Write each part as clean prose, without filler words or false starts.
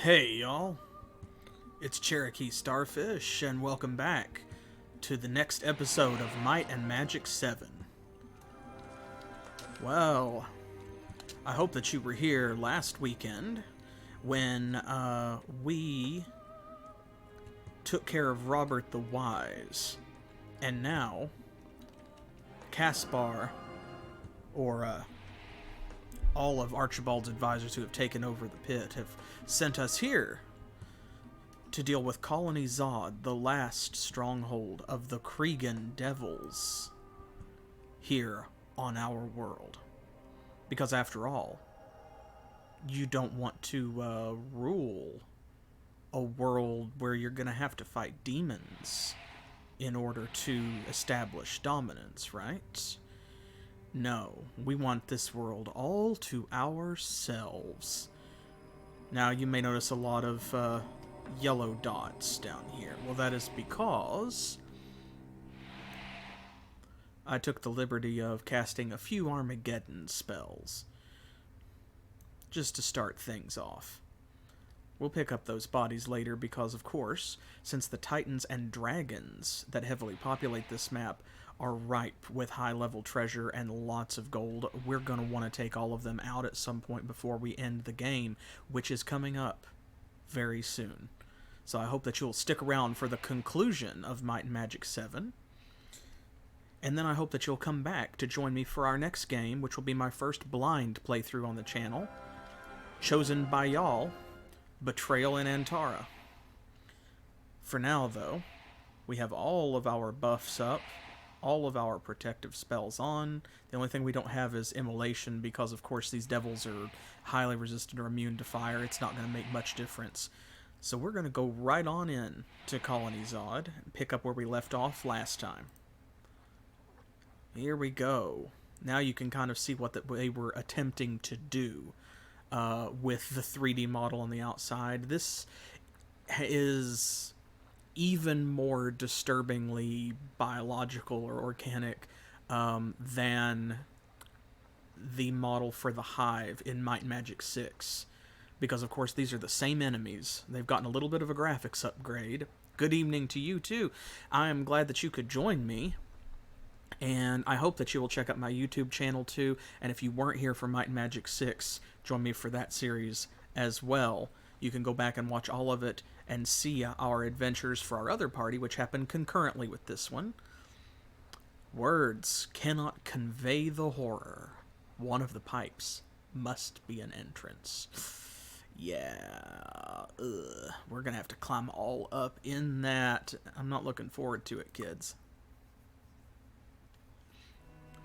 Hey y'all, it's CherokeeStarfish, and welcome back to the next episode of Might and Magic 7. Well, I hope that you were here last weekend when we took care of Robert the Wise, and now Caspar, or all of Archibald's advisors who have taken over the pit, have sent us here to deal with Colony Zod, the last stronghold of the Kreegan devils here on our world. Because after all, you don't want to rule a world where you're going to have to fight demons in order to establish dominance, right? No, we want this world all to ourselves. Now, you may notice a lot of yellow dots down here. Well, that is because I took the liberty of casting a few Armageddon spells just to start things off. We'll pick up those bodies later because, of course, since the titans and dragons that heavily populate this map are ripe with high-level treasure and lots of gold, we're going to want to take all of them out at some point before we end the game, which is coming up very soon. So I hope that you'll stick around for the conclusion of Might and Magic 7. And then I hope that you'll come back to join me for our next game, which will be my first blind playthrough on the channel, chosen by y'all, Betrayal in Antara. For now, though, we have all of our buffs up, all of our protective spells on. The only thing we don't have is Immolation because, of course, these devils are highly resistant or immune to fire. It's not going to make much difference. So we're going to go right on in to Colony Zod and pick up where we left off last time. Here we go. Now you can kind of see what they were attempting to do with the 3D model on the outside. This is even more disturbingly biological or organic than the model for the Hive in Might and Magic 6. Because, of course, these are the same enemies. They've gotten a little bit of a graphics upgrade. Good evening to you, too. I am glad that you could join me. And I hope that you will check out my YouTube channel, too. And if you weren't here for Might and Magic 6, join me for that series as well. You can go back and watch all of it and see our adventures for our other party, which happened concurrently with this one. Words cannot convey the horror. One of the pipes must be an entrance. Yeah, we're going to have to climb all up in that. I'm not looking forward to it, kids.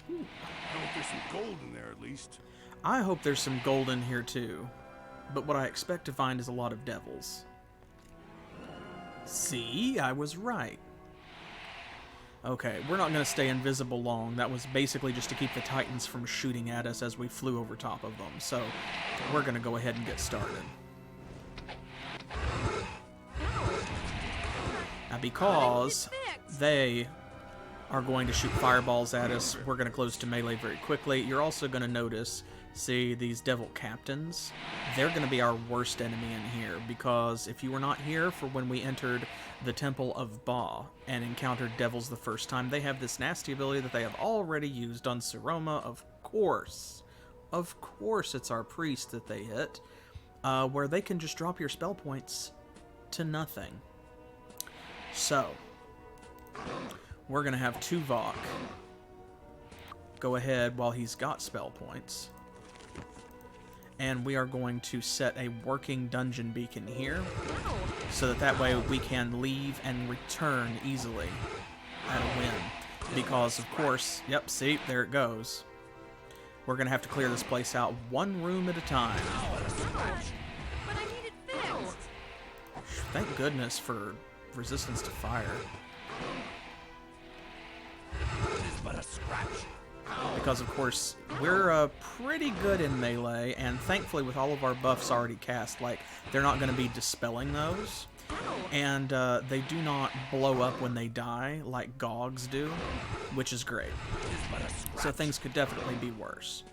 I hope there's some gold in there at least. I hope there's some gold in here too. But what I expect to find is a lot of devils. See, I was right. Okay, we're not going to stay invisible long. That was basically just to keep the titans from shooting at us as we flew over top of them. So, we're going to go ahead and get started. Now, because they are going to shoot fireballs at us, we're going to close to melee very quickly. You're also going to notice, see, these devil captains, they're going to be our worst enemy in here, because if you were not here for when we entered the Temple of Ba and encountered devils the first time, they have this nasty ability that they have already used on Seroma, of course. Of course it's our priest that they hit, where they can just drop your spell points to nothing. So, we're going to have Tuvok go ahead while he's got spell points. And we are going to set a working dungeon beacon here, so that way we can leave and return easily at a win. Because, of course, yep, see, there it goes. We're going to have to clear this place out one room at a time. But I need it fixed. Thank goodness for resistance to fire. But a scratch. Because, of course, we're pretty good in melee, and thankfully with all of our buffs already cast, like, they're not going to be dispelling those. And they do not blow up when they die like Gogs do, which is great. So things could definitely be worse.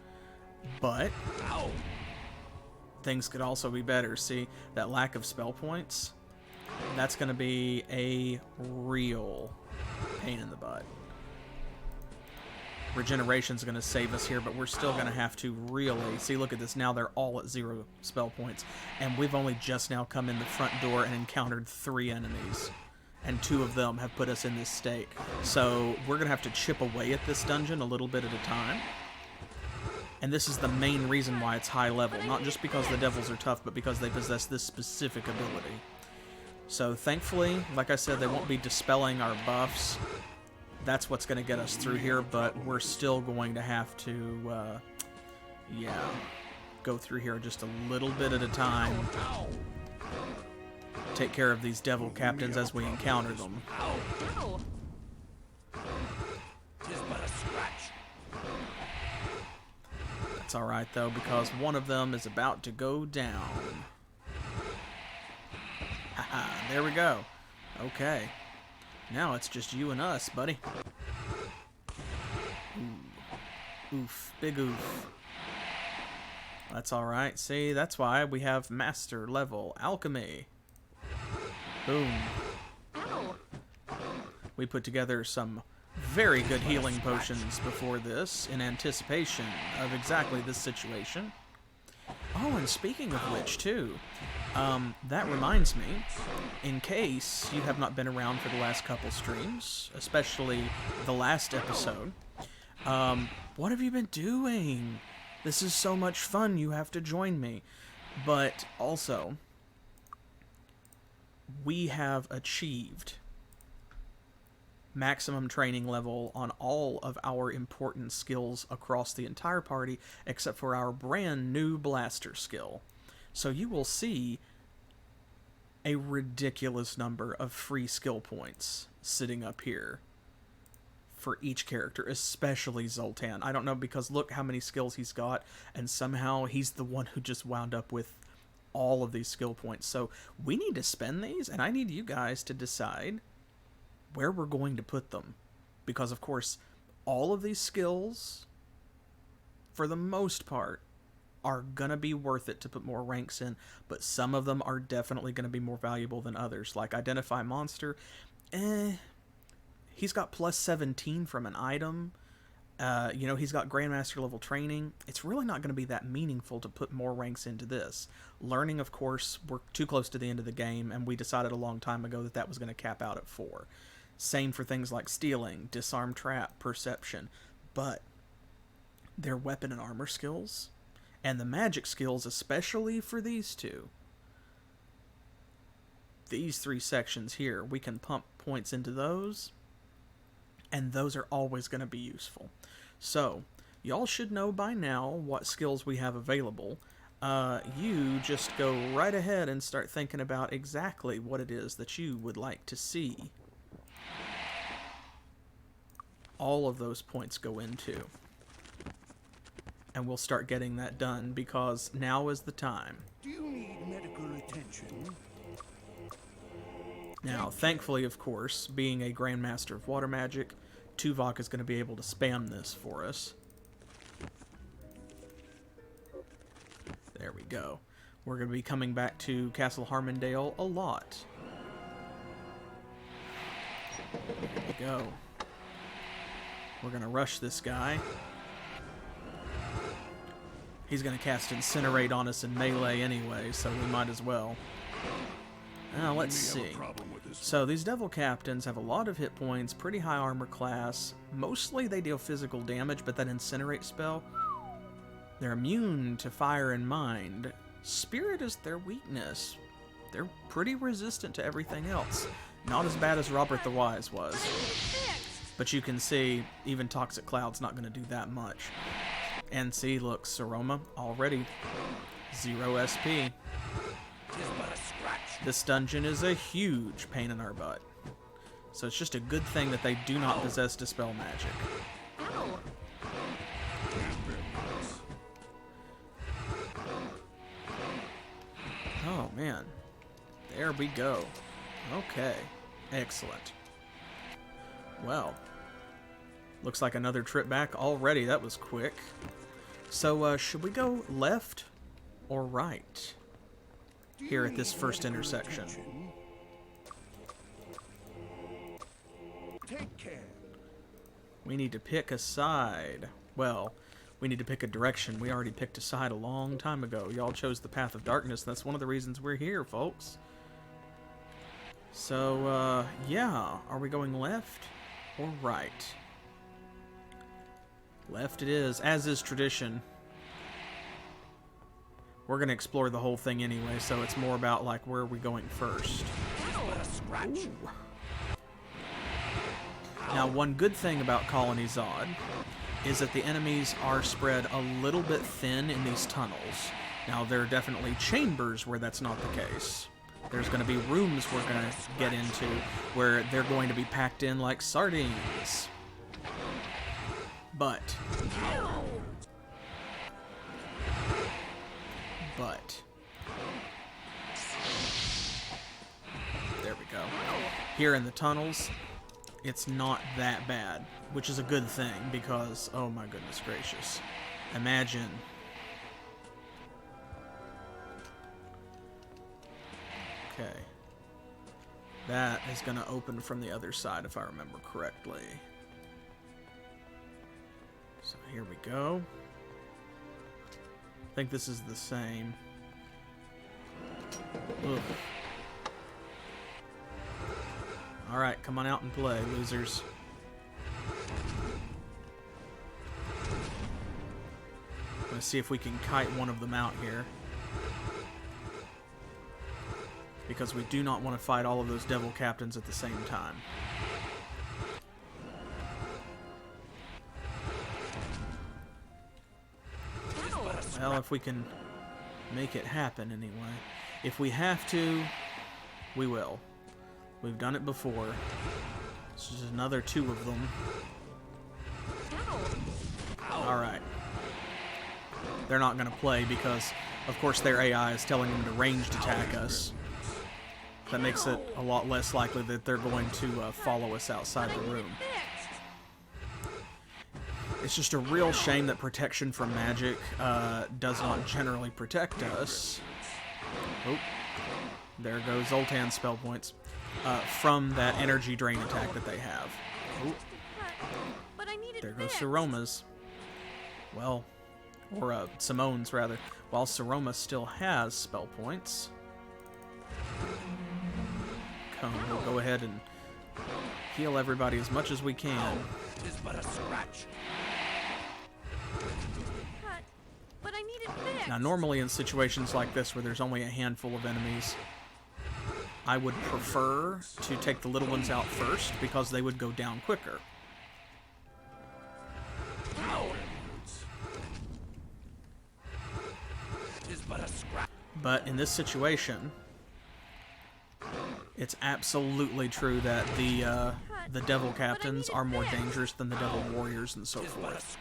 But things could also be better. See, that lack of spell points? That's going to be a real pain in the butt. Regeneration's going to save us here, but we're still going to have to really... See, look at this. Now they're all at 0 spell points. And we've only just now come in the front door and encountered 3 enemies. And 2 of them have put us in this state. So we're going to have to chip away at this dungeon a little bit at a time. And this is the main reason why it's high level. Not just because the devils are tough, but because they possess this specific ability. So thankfully, like I said, they won't be dispelling our buffs. That's what's going to get us through here, but we're still going to have to, yeah, go through here just a little bit at a time. Take care of these devil captains as we encounter them. Ow. That's alright, though, because one of them is about to go down. Haha, there we go. Okay. Now it's just you and us, buddy. Ooh. Oof. Big oof. That's alright. See, that's why we have master level alchemy. Boom. Ow. We put together some very good healing potions before this in anticipation of exactly this situation. Oh, and speaking of which, too, that reminds me, in case you have not been around for the last couple streams, especially the last episode, what have you been doing? This is so much fun, you have to join me. But also, we have achieved maximum training level on all of our important skills across the entire party, except for our brand new blaster skill. So you will see a ridiculous number of free skill points sitting up here for each character, especially Zoltan. I don't know, because look how many skills he's got, and somehow he's the one who just wound up with all of these skill points. So we need to spend these, and I need you guys to decide where we're going to put them. Because, of course, all of these skills, for the most part, are going to be worth it to put more ranks in, but some of them are definitely going to be more valuable than others. Like Identify Monster, he's got plus 17 from an item. You know, he's got Grandmaster level training. It's really not going to be that meaningful to put more ranks into this. Learning, of course, we're too close to the end of the game, and we decided a long time ago that that was going to cap out at 4. Same for things like Stealing, Disarm Trap, Perception. But their weapon and armor skills, and the magic skills, especially for these two, these 3 sections here, we can pump points into those, and those are always going to be useful. So, y'all should know by now what skills we have available. You just go right ahead and start thinking about exactly what it is that you would like to see all of those points go into. And we'll start getting that done, because now is the time. Do you need medical attention? Now, thankfully, of course, being a Grandmaster of Water Magic, Tuvok is going to be able to spam this for us. There we go. We're going to be coming back to Castle Harmondale a lot. There we go. We're going to rush this guy. He's going to cast Incinerate on us in melee anyway, so we might as well. Now, let's see. So, these Devil Captains have a lot of hit points, pretty high armor class. Mostly they deal physical damage, but that Incinerate spell, they're immune to Fire and Mind. Spirit is their weakness. They're pretty resistant to everything else. Not as bad as Robert the Wise was. But you can see, even Toxic Cloud's not going to do that much. And see, look, Saroma already 0 SP. This dungeon is a huge pain in our butt. So it's just a good thing that they do not possess Dispel Magic. Ow. Oh, man. There we go. Okay. Excellent. Well, looks like another trip back already. That was quick. So, should we go left or right here at this first intersection? Take care. We need to pick a side. Well, we need to pick a direction. We already picked a side a long time ago. Y'all chose the path of darkness. That's one of the reasons we're here, folks. So, yeah. Are we going left or right? Left it is, as is tradition. We're going to explore the whole thing anyway, so it's more about, like, where are we going first? Ooh. Now, one good thing about Colony Zod is that the enemies are spread a little bit thin in these tunnels. Now, there are definitely chambers where that's not the case. There's going to be rooms we're going to get into where they're going to be packed in like sardines. But there we go. Here in the tunnels, it's not that bad, which is a good thing because, oh my goodness gracious, imagine. Okay. That is going to open from the other side if I remember correctly. So here we go. I think this is the same. Ugh. Alright, come on out and play, losers. Let's see if we can kite one of them out here. Because we do not want to fight all of those devil captains at the same time. Well, if we can make it happen anyway. If we have to, we will. We've done it before. This is another 2 of them. Alright. They're not going to play because, of course, their AI is telling them to ranged attack us. That makes it a lot less likely that they're going to follow us outside the room. It's just a real shame that protection from magic does not generally protect us. Oh, there goes Zoltan's spell points. From that energy drain attack that they have. Oh, there goes Saroma's. Well, or Simone's rather. While Saroma still has spell points. We'll go ahead and heal everybody as much as we can. It is but a scratch. But I need it fixed. Now, normally in situations like this where there's only a handful of enemies, I would prefer to take the little ones out first because they would go down quicker. It is but a scratch. But in this situation, it's absolutely true that the devil captains are more dangerous than the devil warriors and so forth.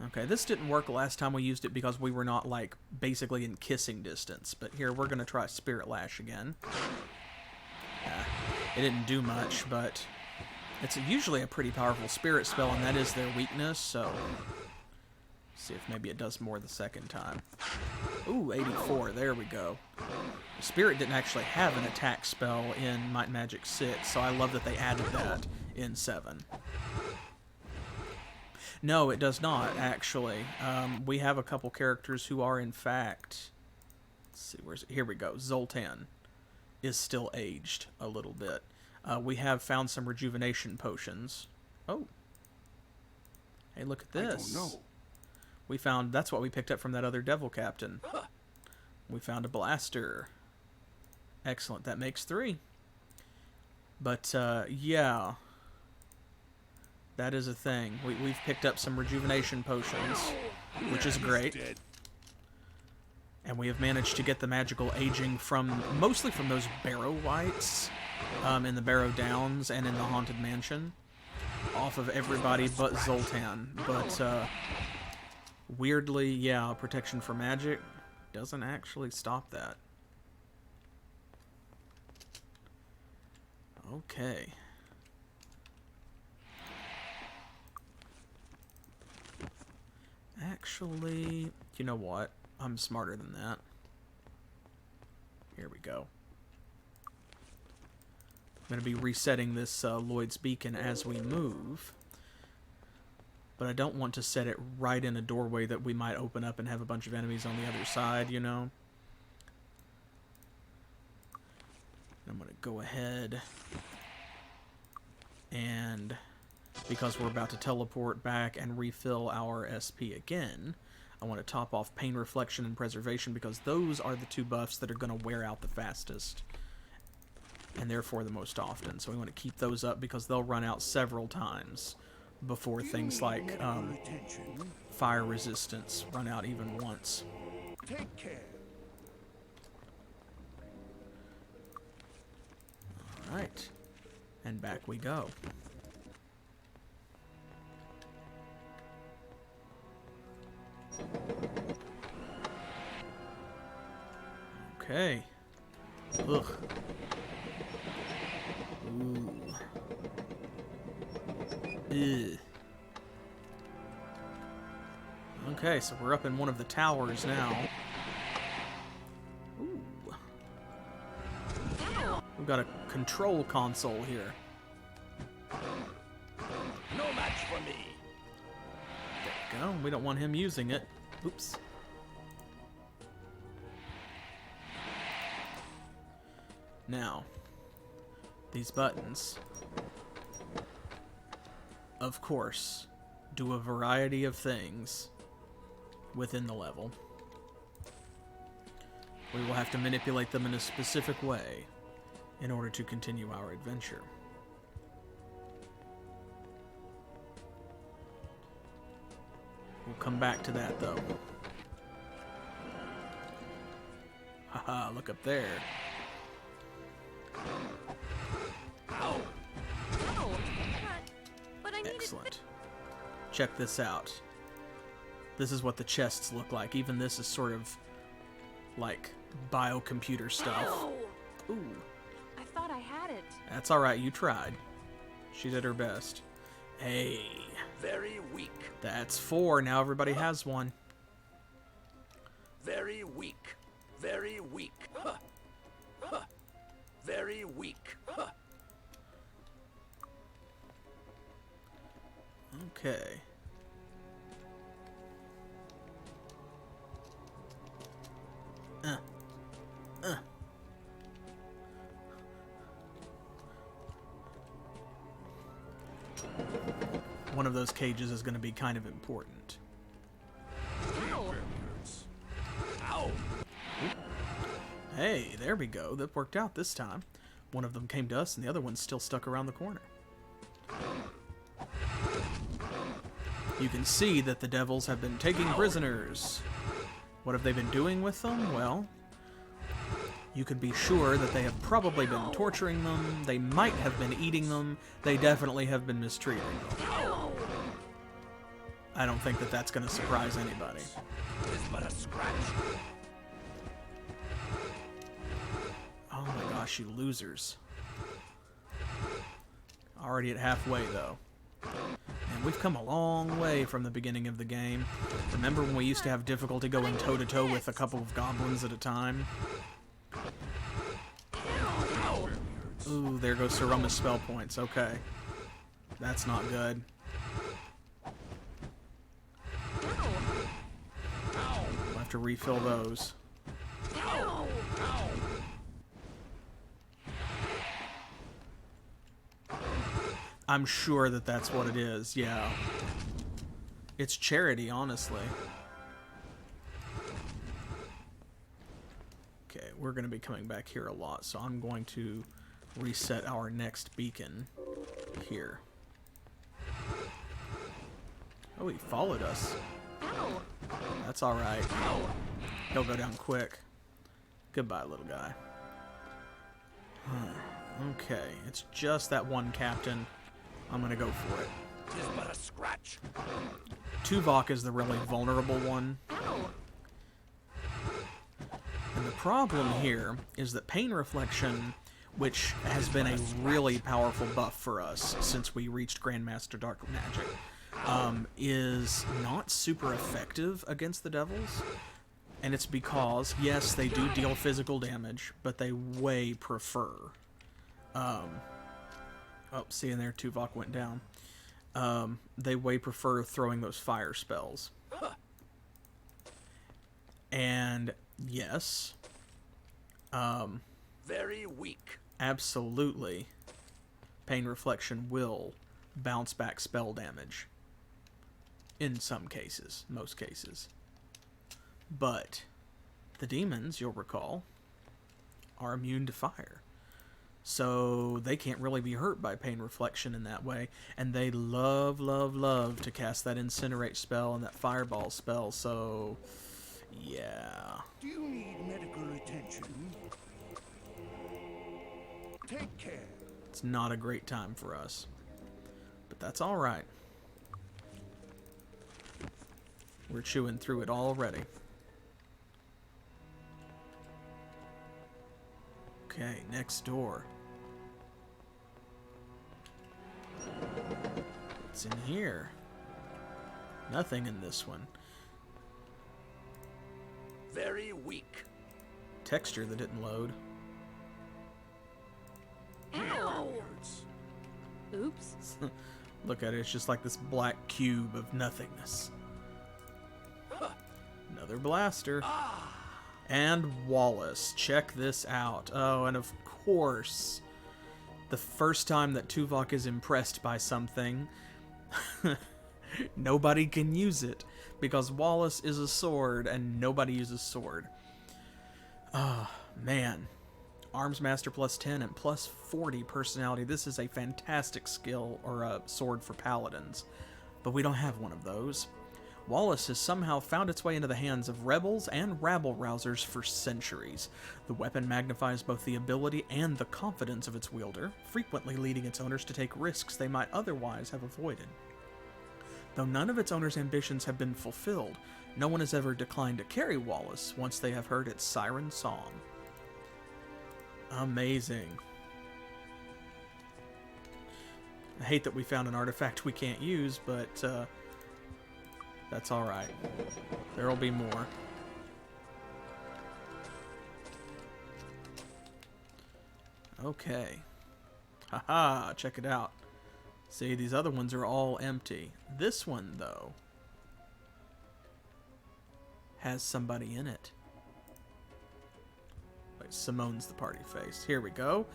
Okay, this didn't work last time we used it because we were not, like, basically in kissing distance. But here, we're going to try Spirit Lash again. It didn't do much, but it's usually a pretty powerful spirit spell, and that is their weakness, so see if maybe it does more the second time. Ooh, 84, there we go. Spirit didn't actually have an attack spell in Might and Magic 6, so I love that they added that in 7. No, it does not, actually. We have a couple characters who are, in fact... Let's see, where's it? Here we go. Zoltan is still aged a little bit. We have found some rejuvenation potions. Oh. Hey, look at this. I don't know. We found... That's what we picked up from that other devil captain. We found a blaster. Excellent. That makes 3. But, yeah... That is a thing. We've picked up some rejuvenation potions, which is great. And we have managed to get the magical aging from, mostly from those Barrow Whites, in the Barrow Downs and in the Haunted Mansion, off of everybody but Zoltan. But, weirdly, yeah, protection from magic doesn't actually stop that. Okay. Actually, you know what? I'm smarter than that. Here we go. I'm going to be resetting this Lloyd's beacon as we move. But I don't want to set it right in a doorway that we might open up and have a bunch of enemies on the other side, you know? I'm going to go ahead and, because we're about to teleport back and refill our SP again, I want to top off Pain Reflection and Preservation because those are the two buffs that are going to wear out the fastest. And therefore the most often. So we want to keep those up because they'll run out several times before things like fire resistance run out even once. Take care. Alright. And back we go. Okay. Ugh. Ooh. Ugh. Okay, so we're up in one of the towers now. Ooh. We've got a control console here. No match for me. There we go. We don't want him using it. Oops. Now, these buttons, of course, do a variety of things within the level. We will have to manipulate them in a specific way in order to continue our adventure. We'll come back to that, though. Haha, look up there. Ow. Oh, but I needed Excellent. Check this out. This is what the chests look like. Even this is sort of like biocomputer stuff. Ow! Ooh, I thought I had it. that's alright, you tried. She did her best. Hey, Very weak. that's 4. Now everybody has one. Very weak. Very weak. Huh. Huh. Very weak. Huh. Okay. One of those cages is going to be kind of important. Ow! Ow. Hey, there we go. That worked out this time. One of them came to us and the other one's still stuck around the corner. You can see that the devils have been taking prisoners. What have they been doing with them? Well, you can be sure that they have probably been torturing them. They might have been eating them. They definitely have been mistreating them. I don't think that that's going to surprise anybody. It's but a scratch. Oh my gosh, you losers. Already at halfway, though. And we've come a long way from the beginning of the game. Remember when we used to have difficulty going toe-to-toe with a couple of goblins at a time? Ooh, there goes Saruma's spell points. Okay. That's not good. We'll have to refill those. Ow! I'm sure that that's what it is, yeah. It's charity, honestly. Okay, we're going to be coming back here a lot, so I'm going to reset our next beacon here. Oh, he followed us. Ow! That's alright. He'll go down quick. Goodbye, little guy. Okay, it's just that one captain. I'm gonna go for it. It's but a scratch. Tuvok is the really vulnerable one. Ow! And the problem here is that Pain Reflection, which has been a really powerful buff for us since we reached Grandmaster Dark Magic, is not super effective against the devils. And it's because, yes, they do deal physical damage, but they way prefer... oh, see in there, Tuvok went down. They way prefer throwing those fire spells. And, yes... very weak. absolutely, Pain Reflection will bounce back spell damage. In some cases, most cases. But the demons, you'll recall, are immune to fire. So they can't really be hurt by Pain Reflection in that way. And they love, love, love to cast that Incinerate spell and that Fireball spell. So, yeah. Do you need medical attention? Take care. It's not a great time for us. But that's alright. We're chewing through it already. Okay, next door. What's in here? Nothing in this one. Very weak. Texture that didn't load. Ow! Hurts. Oops. Look at it, it's just like this black cube of nothingness. Another blaster. And Wallace. Check this out. Oh, and of course, the first time that Tuvok is impressed by something, nobody can use it, because Wallace is a sword, and nobody uses sword. Oh, man. Arms Master plus 10 and plus 40 personality. This is a fantastic skill, or a sword for paladins. But we don't have one of those. Wallace has somehow found its way into the hands of rebels and rabble-rousers for centuries. The weapon magnifies both the ability and the confidence of its wielder, frequently leading its owners to take risks they might otherwise have avoided. Though none of its owners' ambitions have been fulfilled, no one has ever declined to carry Wallace once they have heard its siren song. Amazing. I hate that we found an artifact we can't use, but that's alright. There'll be more. Okay. Haha, check it out. See, these other ones are all empty. This one, though, has somebody in it. Wait, Simone's the party face. Here we go.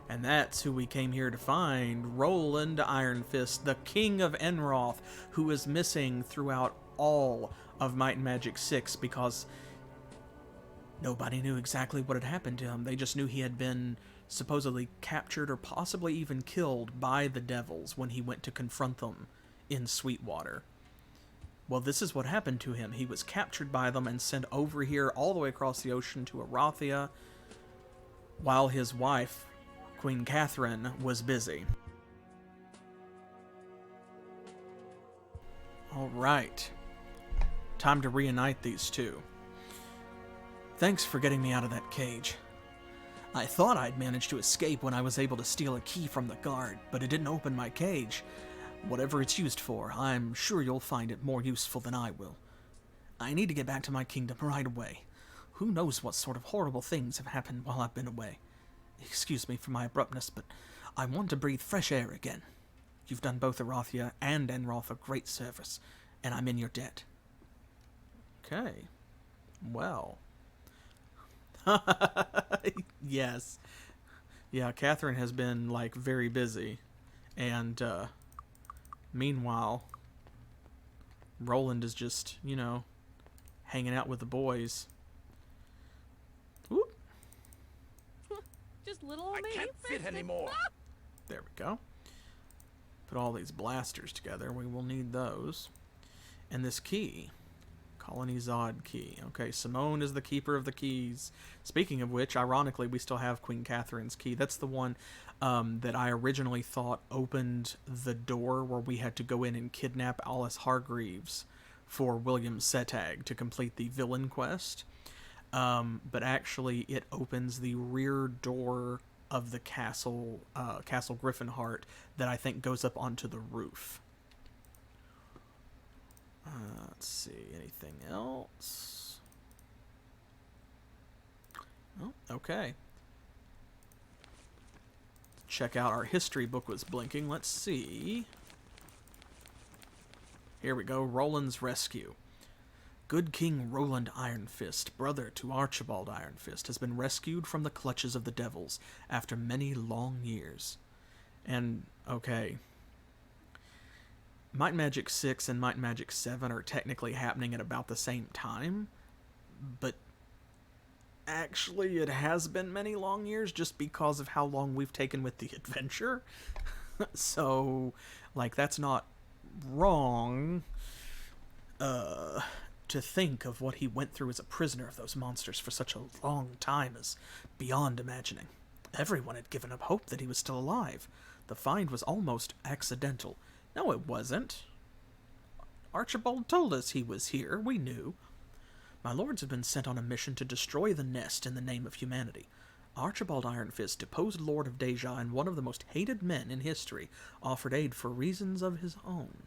And that's who we came here to find. Roland Iron Fist, the King of Enroth, who is missing throughout all of Might and Magic 6 because nobody knew exactly what had happened to him. They just knew he had been supposedly captured or possibly even killed by the devils when he went to confront them in Sweetwater. Well, this is what happened to him. He was captured by them and sent over here all the way across the ocean to Arathia while his wife, Queen Catherine, was busy. Alright. Time to reunite these two. Thanks for getting me out of that cage. I thought I'd managed to escape when I was able to steal a key from the guard, but it didn't open my cage. Whatever it's used for, I'm sure you'll find it more useful than I will. I need to get back to my kingdom right away. Who knows what sort of horrible things have happened while I've been away. Excuse me for my abruptness, but I want to breathe fresh air again. You've done both Arathia and Enroth a great service, and I'm in your debt. Okay. Well. Yes. Yeah, Catherine has been, like, very busy. And, meanwhile, Roland is just, you know, hanging out with the boys. Whoop. Just little old I me. can't fit anymore. There we go. Put all these blasters together. We will need those. And this key. Colony Zod key. Okay, Simone is the keeper of the keys. Speaking of which, ironically, we still have Queen Catherine's key. That's the one that I originally thought opened the door where we had to go in and kidnap Alice Hargreaves for William Setag to complete the villain quest. But actually, it opens the rear door of the castle, Castle Griffinheart, that I think goes up onto the roof. Let's see, anything else? Oh, okay. Check out our history book was blinking. Let's see. Here we go. Roland's rescue. Good King Roland Ironfist, brother to Archibald Ironfist, has been rescued from the clutches of the devils after many long years. And, okay. Might and Magic 6 and Might and Magic 7 are technically happening at about the same time, but actually it has been many long years just because of how long we've taken with the adventure. So, like, that's not wrong. To think of what he went through as a prisoner of those monsters for such a long time is beyond imagining. Everyone had given up hope that he was still alive. The find was almost accidental. No, it wasn't. Archibald told us he was here. We knew. My lords have been sent on a mission to destroy the nest in the name of humanity. Archibald Ironfist, deposed Lord of Deja and one of the most hated men in history, offered aid for reasons of his own.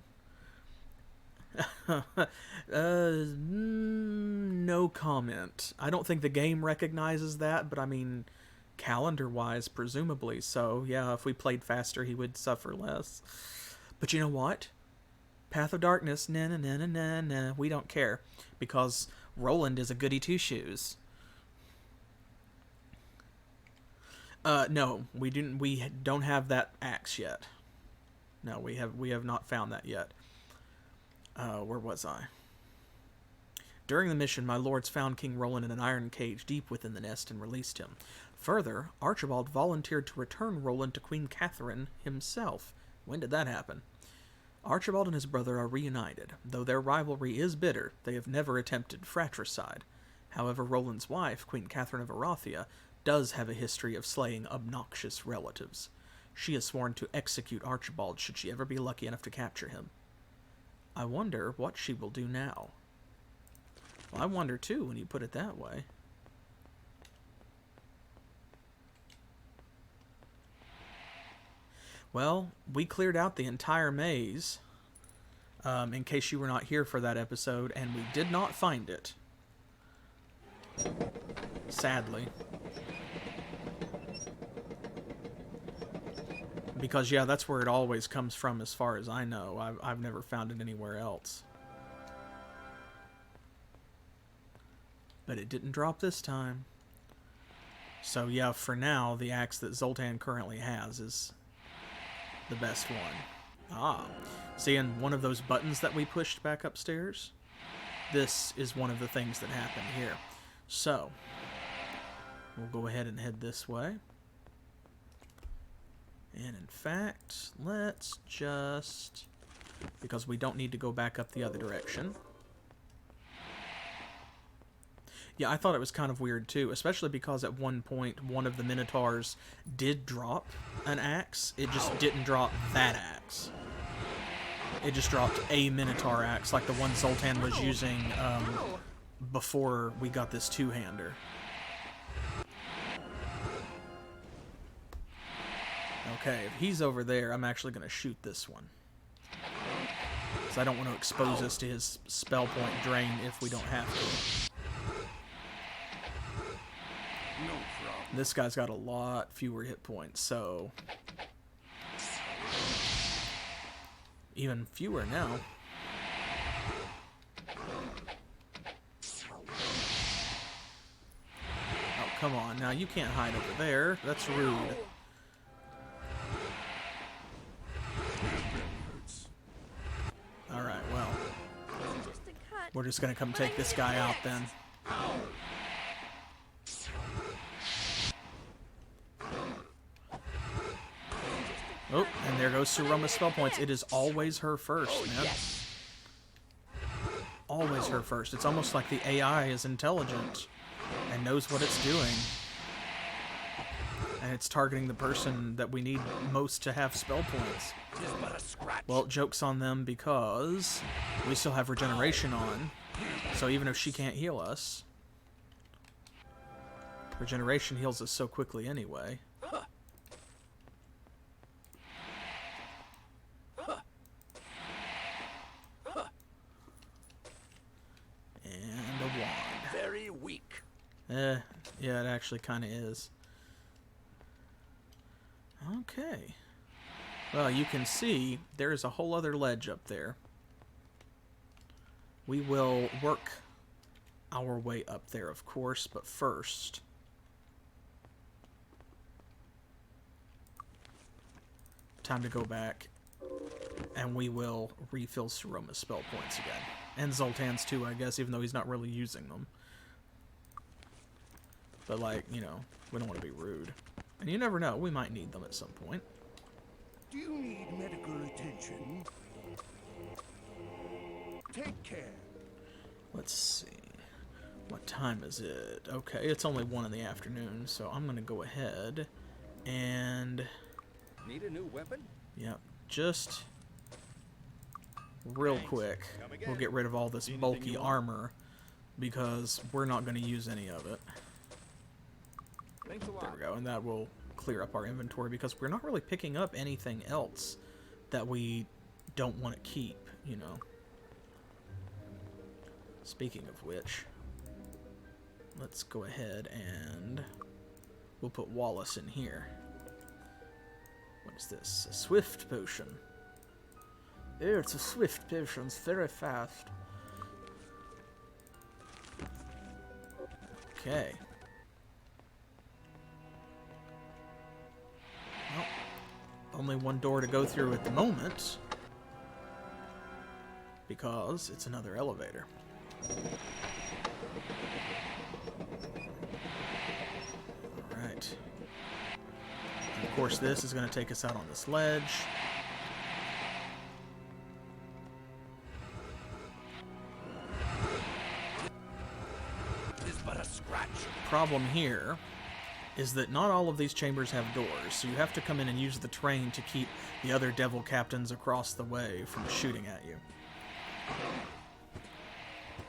No comment. I don't think the game recognizes that, but I mean, calendar-wise, presumably so. Yeah, if we played faster, he would suffer less. But you know what? Path of Darkness, nah, we don't care, because Roland is a goody two-shoes. No, we don't have that axe yet. No, we have not found that yet. Where was I? During the mission, my lords found King Roland in an iron cage deep within the nest and released him. Further, Archibald volunteered to return Roland to Queen Catherine himself. When did that happen? Archibald and his brother are reunited. Though their rivalry is bitter, they have never attempted fratricide. However, Roland's wife, Queen Catherine of Arathia, does have a history of slaying obnoxious relatives. She has sworn to execute Archibald should she ever be lucky enough to capture him. I wonder what she will do now. Well, I wonder too when you put it that way. Well, we cleared out the entire maze, in case you were not here for that episode, and we did not find it. Sadly. Because, yeah, that's where it always comes from as far as I know. I've never found it anywhere else. But it didn't drop this time. So, yeah, for now, the axe that Zoltan currently has is the best one. Ah. Seeing one of those buttons that we pushed back upstairs? This is one of the things that happened here. So, we'll go ahead and head this way. And in fact, let's just... because we don't need to go back up the other direction. Yeah, I thought it was kind of weird too, especially because at one point one of the Minotaurs did drop an axe. It just didn't drop that axe. It just dropped a Minotaur axe, like the one Zoltan was using before we got this two-hander. Okay, if he's over there, I'm actually going to shoot this one. Because I don't want to expose us to his spell point drain if we don't have to. No problem. This guy's got a lot fewer hit points, so... even fewer now. Oh, come on. Now, you can't hide over there. That's rude. Alright, well. We're just gonna come take this guy out then. Oh, and there goes Suroma's spell points. It is always her first, man. Always her first. It's almost like the AI is intelligent and knows what it's doing. And it's targeting the person that we need most to have spell points. Well, joke's on them because we still have regeneration on. So even if she can't heal us, regeneration heals us so quickly anyway. Yeah, it actually kind of is. Okay. Well, you can see there's a whole other ledge up there. We will work our way up there, of course, but first... time to go back, and we will refill Saroma's spell points again. And Zoltan's too, I guess, even though he's not really using them. But, like, you know, we don't want to be rude. And you never know, we might need them at some point. Do you need medical attention? Take care. Let's see. What time is it? Okay, it's only 1 in the afternoon, so I'm going to go ahead and... Need a new weapon? Yep, just real quick, we'll get rid of all this bulky armor because we're not going to use any of it. Thanks a lot. There we go, and that will clear up our inventory because we're not really picking up anything else that we don't want to keep, you know. Speaking of which, let's go ahead and we'll put Wallace in here. What is this? A swift potion. Oh, it's a swift potion. It's very fast. Okay. Well, only one door to go through at the moment, because it's another elevator. Alright. Of course, this is going to take us out on this ledge. It is but a scratch. Problem here is that not all of these chambers have doors, so you have to come in and use the train to keep the other devil captains across the way from shooting at you.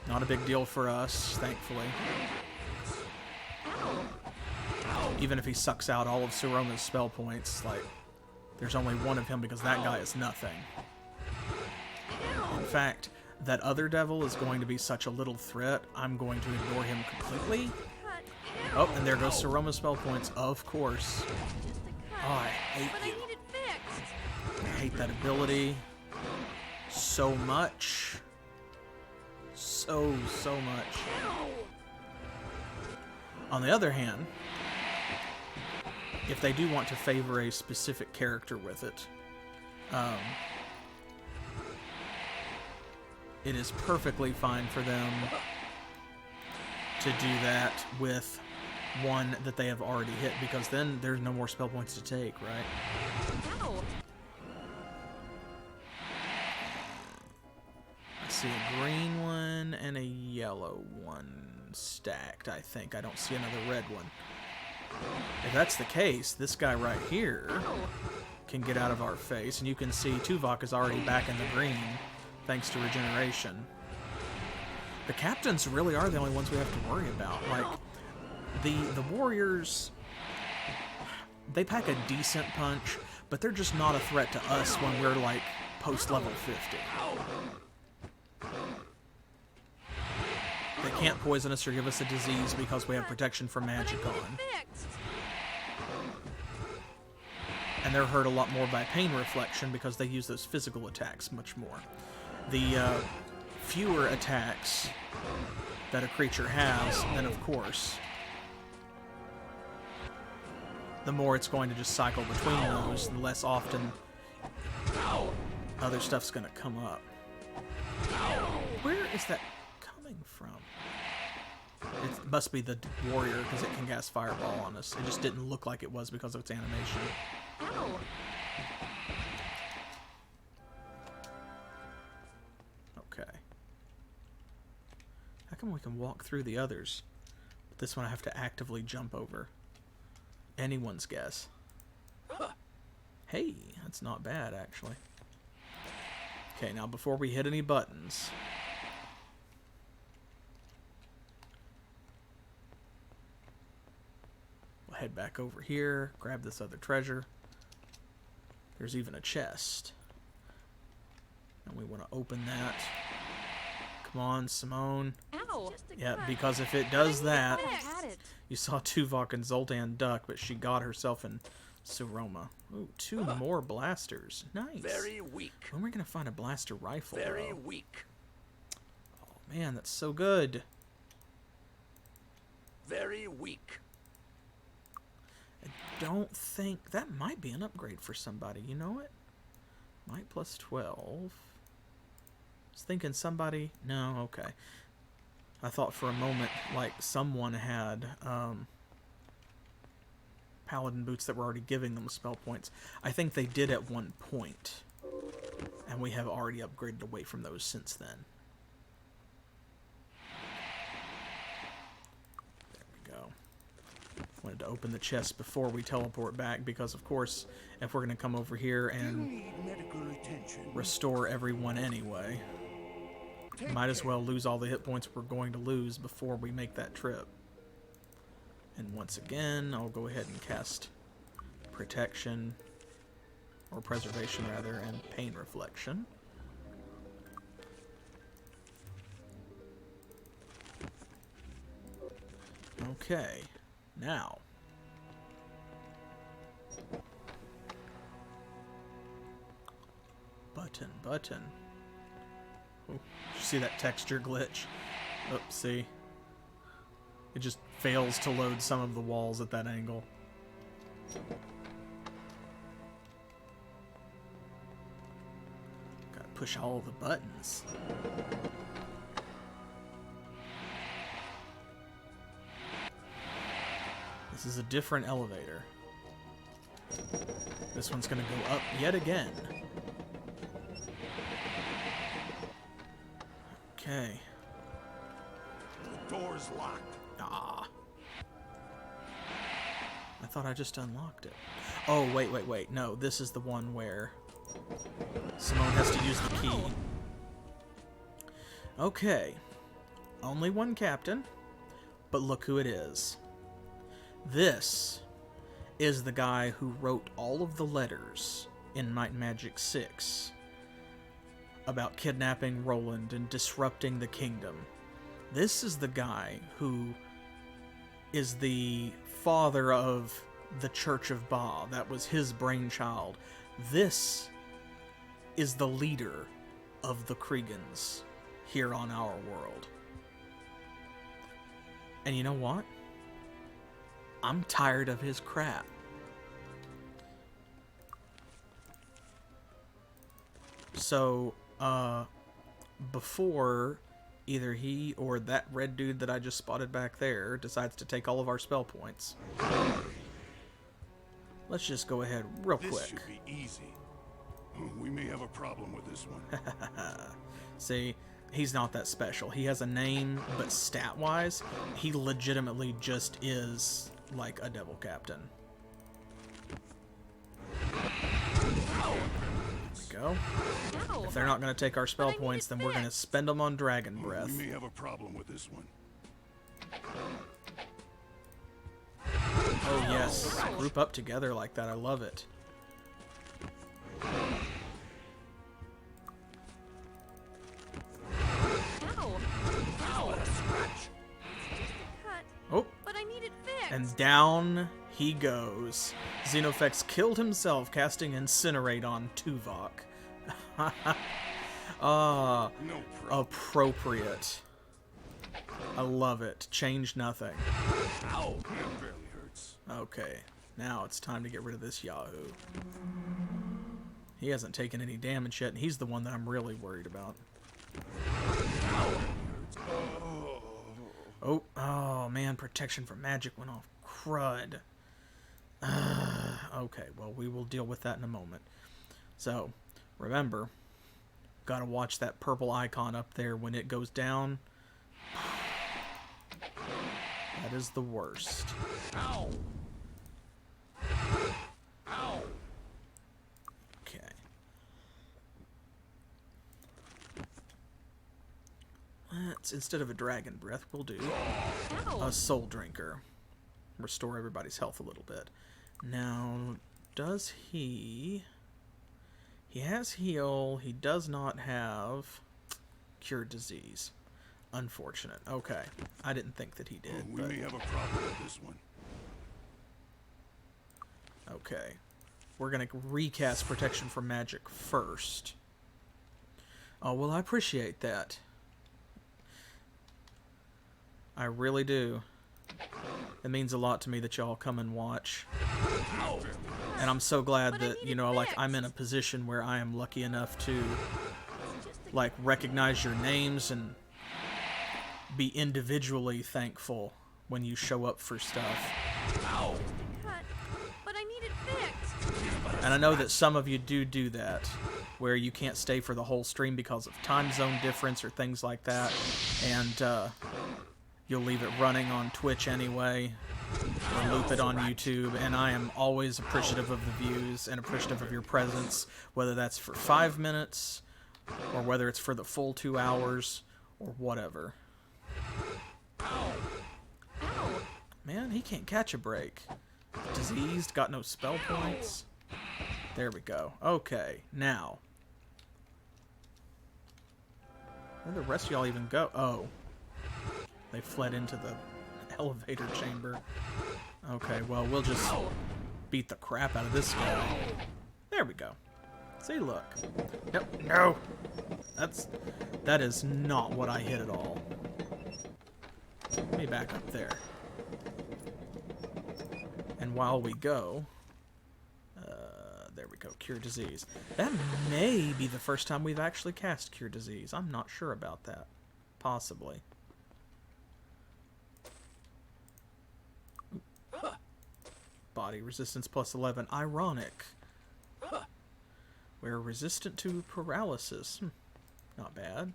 Not a big deal for us, thankfully. Even if he sucks out all of Saroma's spell points, like, there's only one of him because that guy is nothing. In fact, that other devil is going to be such a little threat, I'm going to ignore him completely. Oh, and there goes Saroma's spell points, of course. Oh, I hate But I you. need it fixed. I hate that ability so much. So much. On the other hand, if they do want to favor a specific character with it, it is perfectly fine for them to do that with one that they have already hit, because then there's no more spell points to take, right? Ow. I see a green one and a yellow one stacked, I think. I don't see another red one. If that's the case, this guy right here can get out of our face, and you can see Tuvok is already back in the green thanks to regeneration. The captains really are the only ones we have to worry about. Like, the warriors, they pack a decent punch, but they're just not a threat to us when we're like post-level 50. They can't poison us or give us a disease because we have protection from magic But I need on. it fixed. And they're hurt a lot more by pain reflection because they use those physical attacks much more. The fewer attacks that a creature has, then of course, the more it's going to just cycle between those, and less often other stuff's going to come up. Where is that coming from? It must be the warrior, because it can cast fireball on us. It just didn't look like it was because of its animation. Ow. Okay. How come we can walk through the others? But this one I have to actively jump over. Anyone's guess. Hey, that's not bad, actually. Okay, now before we hit any buttons... we'll head back over here, grab this other treasure. There's even a chest. And we want to open that. Come on, Simone. Ow. Ow! Yeah, because if it does that, I had it. you saw Tuvok and Zoltan duck, but she got herself in Suroma. Ooh, 2 more blasters. Nice. Very weak. When are we gonna find a blaster rifle, Very though? weak. Oh man, that's so good. Very weak. I don't think that might be an upgrade for somebody. You know it? Might plus 12. I was thinking somebody. No, okay. I thought for a moment like someone had paladin boots that were already giving them spell points. I think they did at one point, and we have already upgraded away from those since then. There we go. Wanted to open the chest before we teleport back because, of course, if we're going to come over here and restore everyone anyway, might as well lose all the hit points we're going to lose before we make that trip. And once again, I'll go ahead and cast Protection, or Preservation rather, and Pain Reflection. Okay, now. Button. Oh, did you see that texture glitch? Oopsie. It just fails to load some of the walls at that angle. Gotta push all the buttons. This is a different elevator. This one's gonna go up yet again. Okay. The door's locked. Ah. I thought I just unlocked it. Oh, wait. No, this is the one where Simone has to use the key. Okay. Only one captain, but look who it is. This is the guy who wrote all of the letters in Might and Magic 6 about kidnapping Roland and disrupting the kingdom. This is the guy who is the father of the Church of Ba. That was his brainchild. This is the leader of the Kreegans here on our world. And you know what? I'm tired of his crap. So, before either he or that red dude that I just spotted back there decides to take all of our spell points, let's just go ahead real quick. This should be easy. We may have a problem with this one. See, he's not that special. He has a name, but stat-wise, he legitimately just is like a devil captain. Go. If they're not going to take our spell points, then we're going to spend them on Dragon Breath. We may have a problem with this one. Oh yes, group up together like that. I love it. Oh, But I need it fixed. and down he goes. Xenofex killed himself casting Incinerate on Tuvok. Ah, No problem. appropriate. I love it. Change nothing. Ow! It barely hurts. Okay, now it's time to get rid of this Yahoo. He hasn't taken any damage yet, and he's the one that I'm really worried about. Oh man, protection from magic went off. Crud. Okay, well, we will deal with that in a moment. So, remember, gotta watch that purple icon up there when it goes down. That is the worst. Ow! Ow! Okay. Let's, instead of a dragon breath, we'll do a soul drinker. Restore everybody's health a little bit. Now, does he... He has heal. He does not have cure disease. Unfortunate. Okay. I didn't think that he did, We but... may have a problem with this one. Okay. We're going to recast Protection from Magic first. Oh, well, I appreciate that. I really do. It means a lot to me that y'all come and watch. And I'm so glad that, you know, like, I'm in a position where I am lucky enough to, like, recognize your names and be individually thankful when you show up for stuff. But I need it fixed. And I know that some of you do that, where you can't stay for the whole stream because of time zone difference or things like that, and you'll leave it running on Twitch anyway, or loop it on YouTube, and I am always appreciative of the views and appreciative of your presence, whether that's for 5 minutes, or whether it's for the full 2 hours, or whatever. Man, he can't catch a break. Diseased, got no spell points. There we go. Okay, now. Where'd the rest of y'all even go? Oh. They fled into the elevator chamber. Okay, well, we'll just beat the crap out of this guy. There we go. See, look. Nope, no! That is not what I hit at all. Let me back up there. And while we go... there we go, Cure Disease. That may be the first time we've actually cast Cure Disease. I'm not sure about that. Possibly. Body resistance plus 11. Ironic. We're resistant to paralysis. Not bad.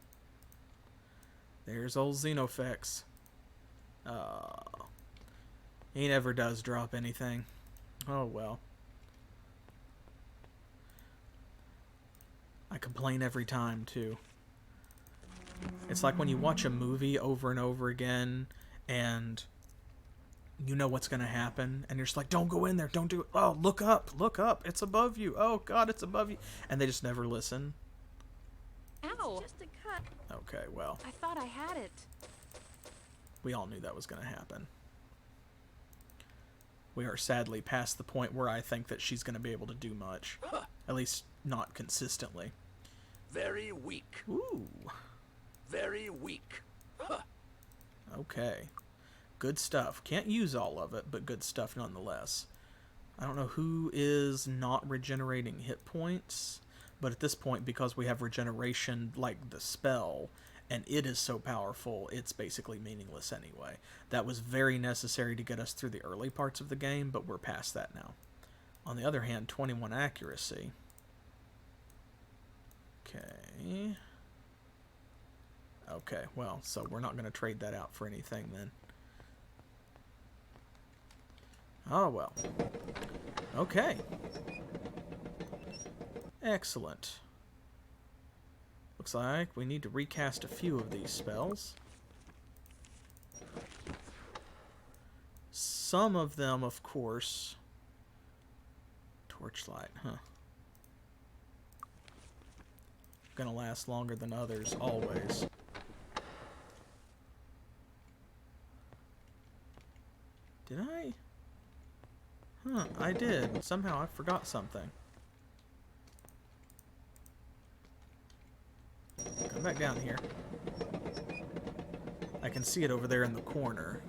There's old Xenofex. He never does drop anything. Oh well. I complain every time, too. It's like when you watch a movie over and over again, and you know what's going to happen, and you're just like, don't go in there, don't do it. Oh, look up, it's above you. Oh, God, it's above you. And they just never listen. Ow! Just a cut. Okay, well. I thought I had it. We all knew that was going to happen. We are sadly past the point where I think that she's going to be able to do much. At least, not consistently. Very weak. Ooh. Very weak. Okay. Good stuff. Can't use all of it, but good stuff nonetheless. I don't know who is not regenerating hit points, but at this point, because we have regeneration like the spell, and it is so powerful, it's basically meaningless anyway. That was very necessary to get us through the early parts of the game, but we're past that now. On the other hand, 21 accuracy. Okay. Okay, well, so we're not going to trade that out for anything then. Oh, well. Okay. Excellent. Looks like we need to recast a few of these spells. Some of them, of course... Torchlight, huh. Gonna last longer than others, always. Did I? Huh, I did. Somehow I forgot something. Come back down here. I can see it over there in the corner.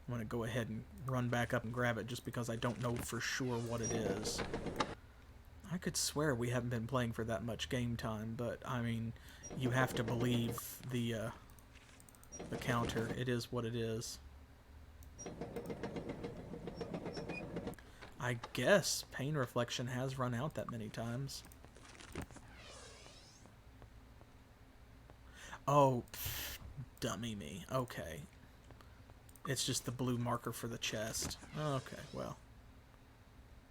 I'm gonna go ahead and run back up and grab it just because I don't know for sure what it is. I could swear we haven't been playing for that much game time, but I mean, you have to believe the counter. It is what it is. I guess Pain Reflection has run out that many times. Oh, pff, dummy me. Okay. It's just the blue marker for the chest. Okay, well.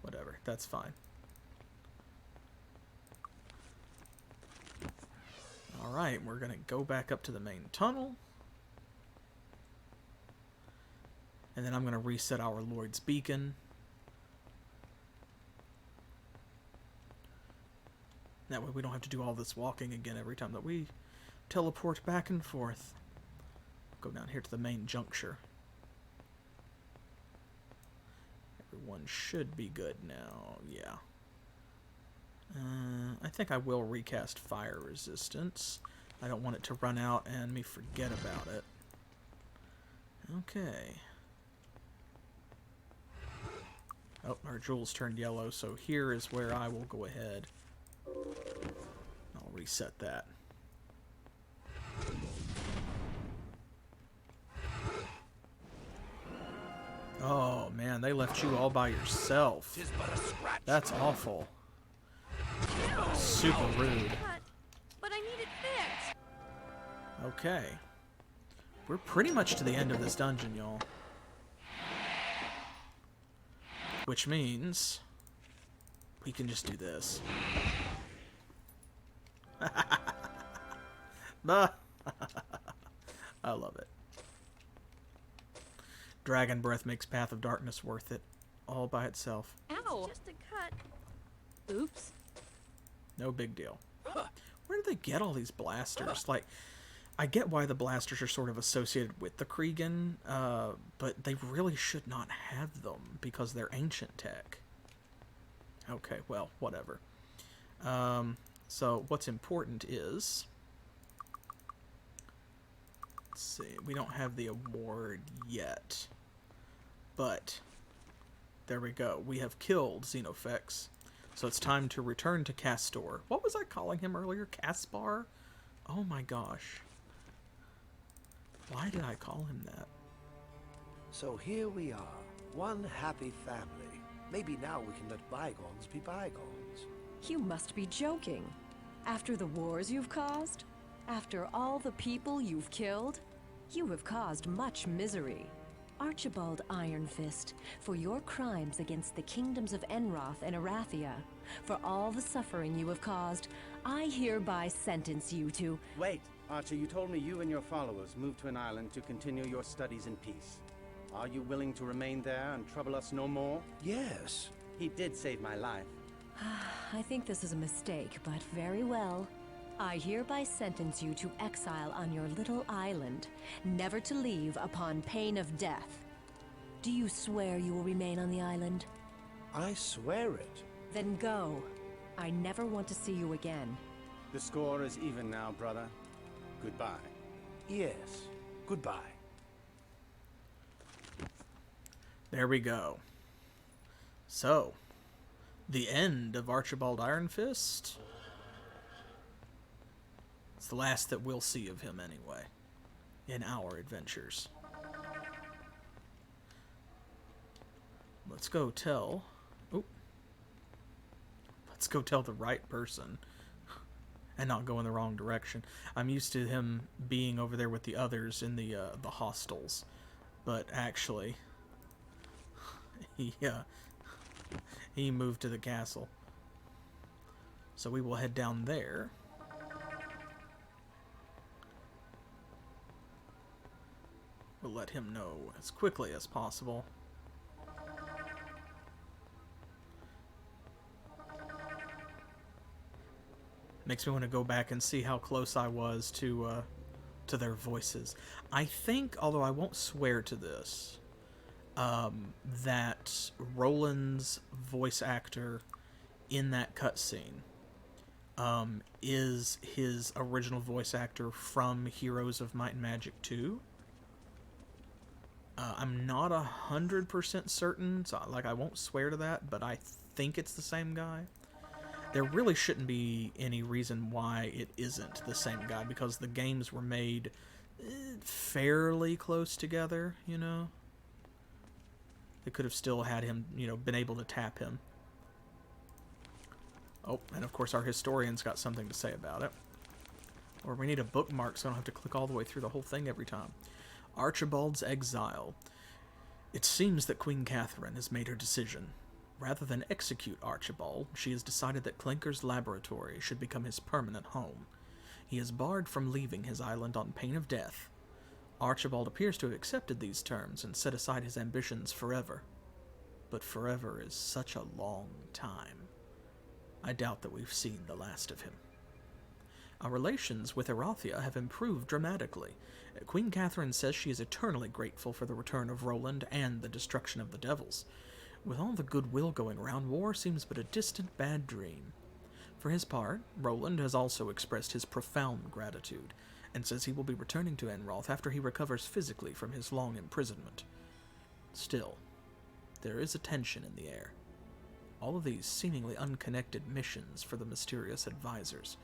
Whatever, that's fine. Alright, we're gonna go back up to the main tunnel. And then I'm gonna reset our Lord's Beacon. That way we don't have to do all this walking again every time that we teleport back and forth. Go down here to the main juncture. Everyone should be good now. Yeah. I think I will recast fire resistance. I don't want it to run out and me forget about it. Okay. Oh, our jewels turned yellow, so here is where I will go ahead. I'll reset that. Oh man, they left you all by yourself. 'Tis but a scratch. That's awful. Super rude. But I need it fixed. Okay. We're pretty much to the end of this dungeon, y'all. Which means we can just do this. I love it. Dragon breath makes Path of Darkness worth it. All by itself. Ow! Just a cut. Oops. No big deal. Where do they get all these blasters? Like, I get why the blasters are sort of associated with the Kreegan, but they really should not have them because they're ancient tech. Okay, well, whatever. So what's important is... Let's see, we don't have the award yet. But, there we go. We have killed Xenofex. So it's time to return to Castor. What was I calling him earlier? Caspar? Oh my gosh. Why did I call him that? So here we are, one happy family. Maybe now we can let bygones be bygones. You must be joking. After the wars you've caused? After all the people you've killed? You have caused much misery. Archibald Ironfist, for your crimes against the kingdoms of Enroth and Arathia, for all the suffering you have caused, I hereby sentence you to... Wait, Archer, you told me you and your followers moved to an island to continue your studies in peace. Are you willing to remain there and trouble us no more? Yes. He did save my life. I think this is a mistake, but very well. I hereby sentence you to exile on your little island, never to leave upon pain of death. Do you swear you will remain on the island? I swear it. Then go. I never want to see you again. The score is even now, brother. Goodbye. Yes. Goodbye. There we go. So, the end of Archibald Ironfist. It's the last that we'll see of him anyway, in our adventures. Let's go tell... Oop. Let's go tell the right person. And not go in the wrong direction. I'm used to him being over there with the others in the hostels. But actually... he moved to the castle. So we will head down there. We'll let him know as quickly as possible. Makes me want to go back and see how close I was to their voices. I think, although I won't swear to this, that Roland's voice actor in that cutscene is his original voice actor from Heroes of Might and Magic 2. I'm not 100% certain, so I won't swear to that, but I think it's the same guy. There really shouldn't be any reason why it isn't the same guy, because the games were made fairly close together, you know? They could have still had him, you know, been able to tap him. Oh, and of course our historian's got something to say about it. Or we need a bookmark so I don't have to click all the way through the whole thing every time. Archibald's exile. It seems that Queen Catherine has made her decision. Rather than execute Archibald, she has decided that Clinker's laboratory should become his permanent home. He is barred from leaving his island on pain of death. Archibald appears to have accepted these terms and set aside his ambitions forever. But forever is such a long time. I doubt that we've seen the last of him. Our relations with Erathia have improved dramatically. Queen Catherine says she is eternally grateful for the return of Roland and the destruction of the devils. With all the goodwill going around, war seems but a distant bad dream. For his part, Roland has also expressed his profound gratitude, and says he will be returning to Enroth after he recovers physically from his long imprisonment. Still, there is a tension in the air. All of these seemingly unconnected missions for the mysterious advisors,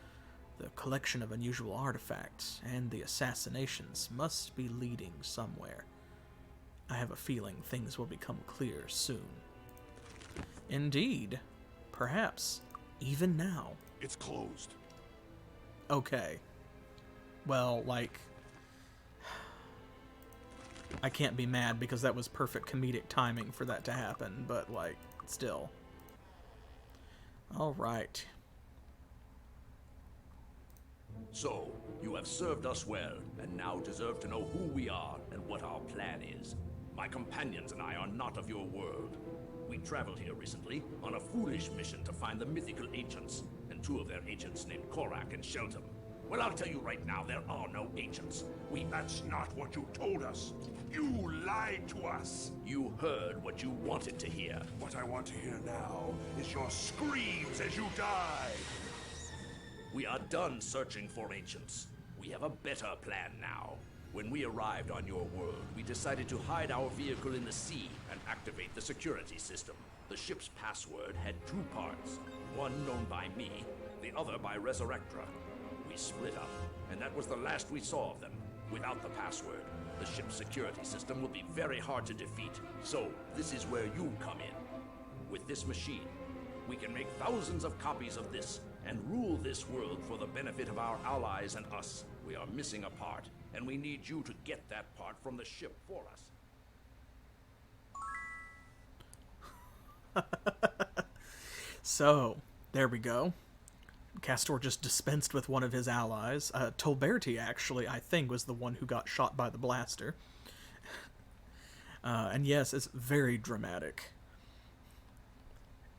the collection of unusual artifacts, and the assassinations must be leading somewhere. I have a feeling things will become clear soon. Indeed. Perhaps even now. It's closed. Okay. Well, like, I can't be mad because that was perfect comedic timing for that to happen, but, like, still. Alright. So, you have served us well, and now deserve to know who we are and what our plan is. My companions and I are not of your world. We traveled here recently on a foolish mission to find the mythical ancients, and two of their agents named Korak and Shelton. Well, I'll tell you right now, there are no ancients. That's not what you told us. You lied to us. You heard what you wanted to hear. What I want to hear now is your screams as you die. We are done searching for ancients. We have a better plan now. When we arrived on your world, we decided to hide our vehicle in the sea and activate the security system. The ship's password had two parts, one known by me, the other by Resurrectra. We split up, and that was the last we saw of them. Without the password, the ship's security system will be very hard to defeat. So, this is where you come in. With this machine, we can make thousands of copies of this and rule this world for the benefit of our allies and us. We are missing a part, and we need you to get that part from the ship for us. So, there we go. Castor just dispensed with one of his allies. Tolberti, actually, I think, was the one who got shot by the blaster. And yes, it's very dramatic.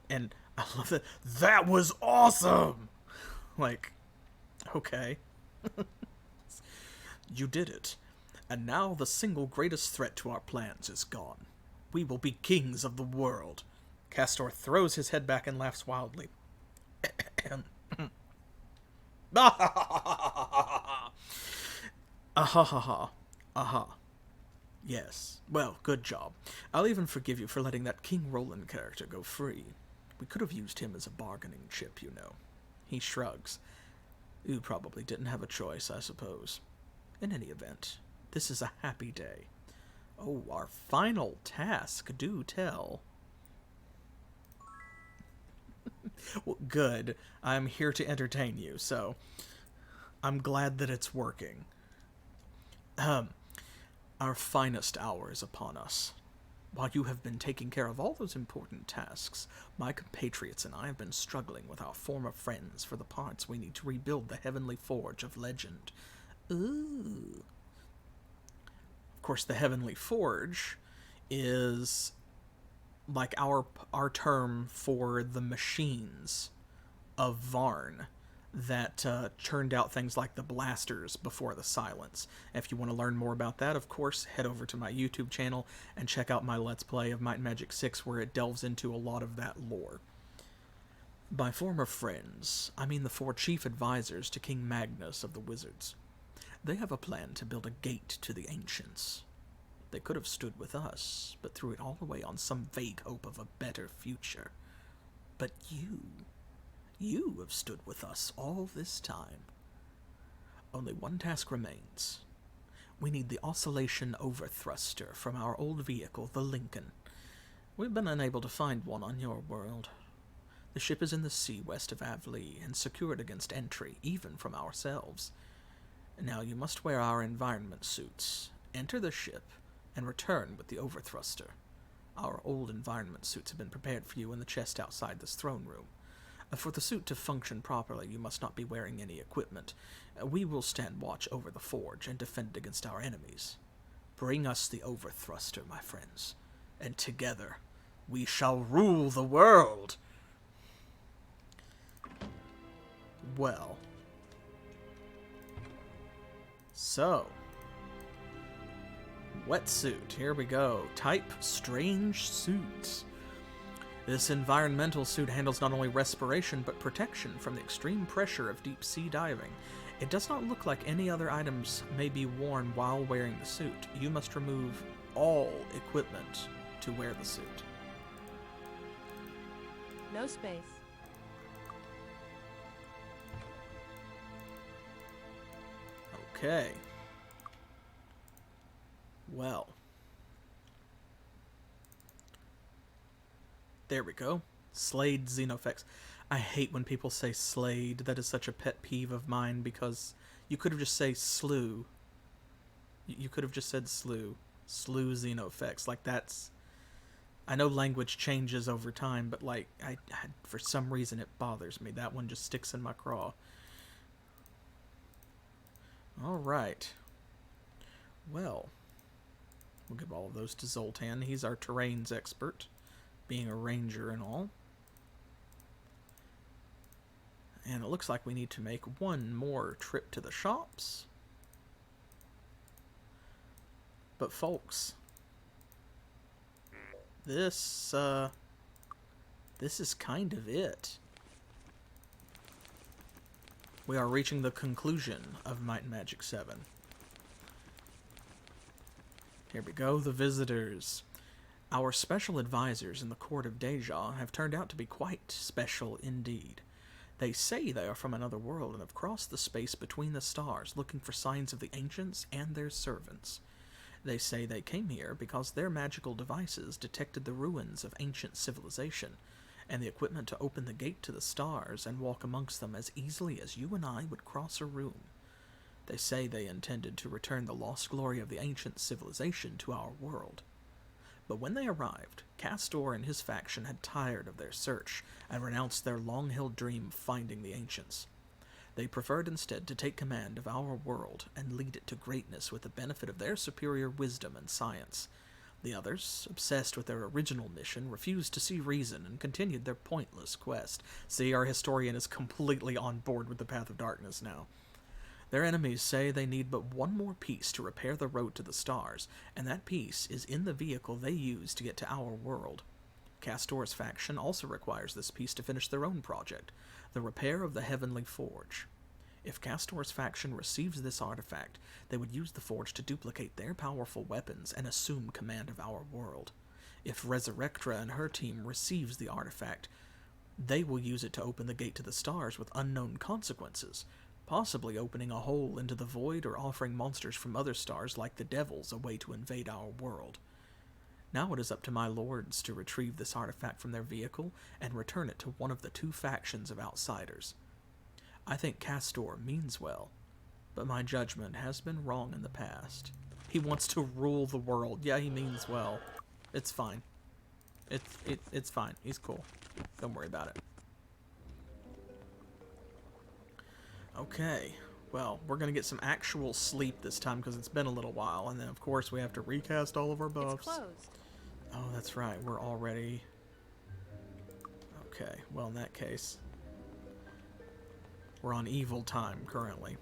And I love that. That was awesome! Like, okay. You did it. And now the single greatest threat to our plans is gone. We will be kings of the world. Castor throws his head back and laughs wildly. Aha. Yes. Well, good job. I'll even forgive you for letting that King Roland character go free. We could have used him as a bargaining chip, you know. He shrugs. You probably didn't have a choice, I suppose. In any event, this is a happy day. Oh, our final task, do tell. Well, good. I'm here to entertain you, so I'm glad that it's working. Our finest hour is upon us. While you have been taking care of all those important tasks, my compatriots and I have been struggling with our former friends for the parts we need to rebuild the Heavenly Forge of Legend. Ooh. Of course, the Heavenly Forge is like our term for the machines of Varn that churned out things like the blasters before the silence. If you want to learn more about that, of course, head over to my YouTube channel and check out my Let's Play of Might and Magic 6, where it delves into a lot of that lore. By former friends, I mean the 4 chief advisors to King Magnus of the Wizards. They have a plan to build a gate to the ancients. They could have stood with us, but threw it all away on some vague hope of a better future. But you have stood with us all this time. Only one task remains. We need the oscillation overthruster from our old vehicle, the Lincoln. We've been unable to find one on your world. The ship is in the sea west of Avlee and secured against entry, even from ourselves. Now you must wear our environment suits, enter the ship, and return with the overthruster. Our old environment suits have been prepared for you in the chest outside this throne room. For the suit to function properly, you must not be wearing any equipment. We will stand watch over the forge and defend against our enemies. Bring us the overthruster, my friends, and together we shall rule the world. Well, So, wetsuit. Here we go. Type strange suit. This environmental suit handles not only respiration but protection from the extreme pressure of deep sea diving. It does not look like any other items may be worn while wearing the suit. You must remove all equipment to wear the suit. No space. Okay. Well. There we go. Slayed Xenofex. I hate when people say slayed. That is such a pet peeve of mine because you could have just said slew. You could have just said slew. Slew Xenofex. Like that's... I know language changes over time, but like, I for some reason it bothers me. That one just sticks in my craw. Alright. Well, we'll give all of those to Zoltan. He's our terrains expert, being a ranger and all. And it looks like we need to make one more trip to the shops. But folks, this is kind of it. We are reaching the conclusion of Might and Magic 7. Here we go, the visitors. Our special advisors in the court of Deja have turned out to be quite special indeed. They say they are from another world and have crossed the space between the stars looking for signs of the ancients and their servants. They say they came here because their magical devices detected the ruins of ancient civilization and the equipment to open the gate to the stars and walk amongst them as easily as you and I would cross a room. They say they intended to return the lost glory of the ancient civilization to our world. But when they arrived, Castor and his faction had tired of their search and renounced their long-held dream of finding the ancients. They preferred instead to take command of our world and lead it to greatness with the benefit of their superior wisdom and science. The others, obsessed with their original mission, refused to see reason and continued their pointless quest. See, our historian is completely on board with the Path of Darkness now. Their enemies say they need but one more piece to repair the road to the stars, and that piece is in the vehicle they use to get to our world. Castor's faction also requires this piece to finish their own project, the repair of the Heavenly Forge. If Castor's faction receives this artifact, they would use the forge to duplicate their powerful weapons and assume command of our world. If Resurrectra and her team receives the artifact, they will use it to open the gate to the stars with unknown consequences, possibly opening a hole into the void or offering monsters from other stars like the devils a way to invade our world. Now it is up to my lords to retrieve this artifact from their vehicle and return it to one of the two factions of outsiders. I think Castor means well, but my judgment has been wrong in the past. He wants to rule the world. Yeah, he means well. It's fine. It's fine. He's cool. Don't worry about it. Okay, well, we're going to get some actual sleep this time because it's been a little while, and then of course we have to recast all of our buffs. It's closed. Oh, that's right, we're already... Okay, well in that case, we're on evil time currently.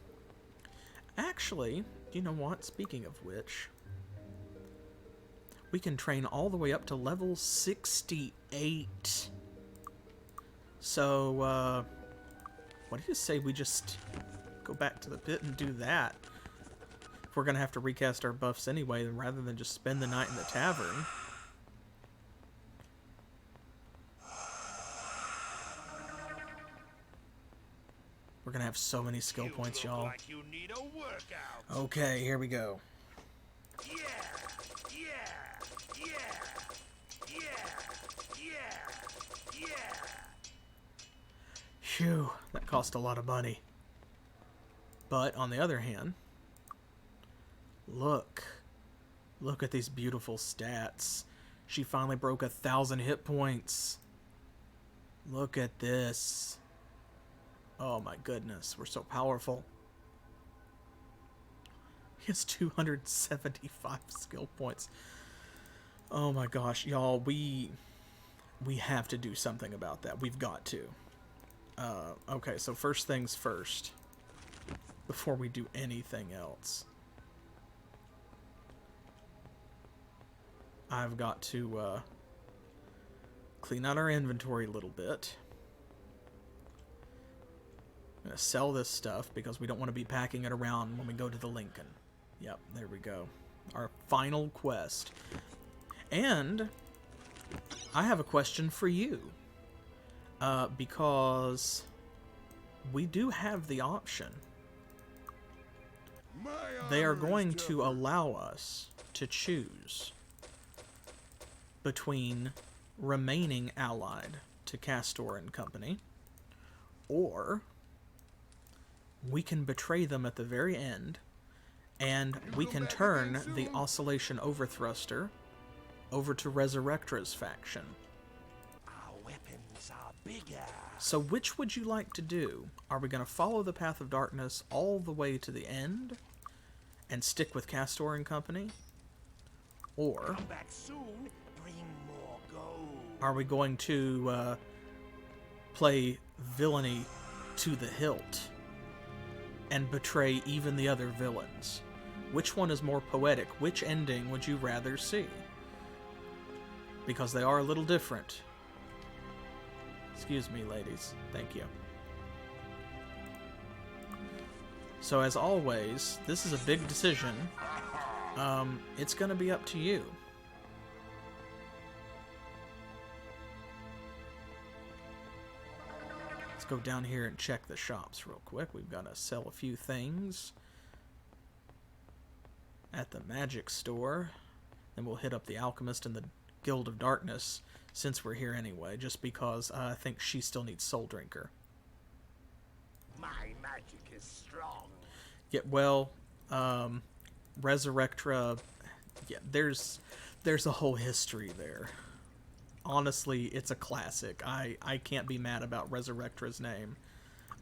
Actually, you know what, speaking of which, we can train all the way up to level 68. So, what do you say we just go back to the pit and do that? If we're going to have to recast our buffs anyway, then rather than just spend the night in the tavern. We're going to have so many skill points, y'all. Like you need a workout. Okay, here we go. Yeah, yeah, yeah, yeah, yeah, yeah. Phew, that cost a lot of money. But, on the other hand, look at these beautiful stats. She finally broke 1,000 hit points. Look at this. Oh my goodness, we're so powerful. He has 275 skill points. Oh my gosh, y'all, we have to do something about that. We've got to. Okay, so first things first, before we do anything else. I've got to clean out our inventory a little bit. I'm going to sell this stuff because we don't want to be packing it around when we go to the Lincoln. Yep, there we go. Our final quest. And I have a question for you. Because we do have the option. They are going to allow us to choose between remaining allied to Castor and Company, or we can betray them at the very end, and we can turn the Oscillation Overthruster over to Resurrectra's faction. Our weapons are bigger. So which would you like to do? Are we going to follow the path of darkness all the way to the end and stick with Castor and Company? Or Come back soon. Bring more gold. are we going to play villainy to the hilt and betray even the other villains? Which one is more poetic? Which ending would you rather see? Because they are a little different. Excuse me, ladies. Thank you. So as always, this is a big decision. It's going to be up to you. Let's go down here and check the shops real quick. We've got to sell a few things at the magic store. Then we'll hit up the alchemist and the Guild of Darkness since we're here anyway, just because I think she still needs Soul Drinker. My magic is strong. Yeah, well, Resurrectra, yeah, there's a whole history there. Honestly, it's a classic. I can't be mad about Resurrectra's name.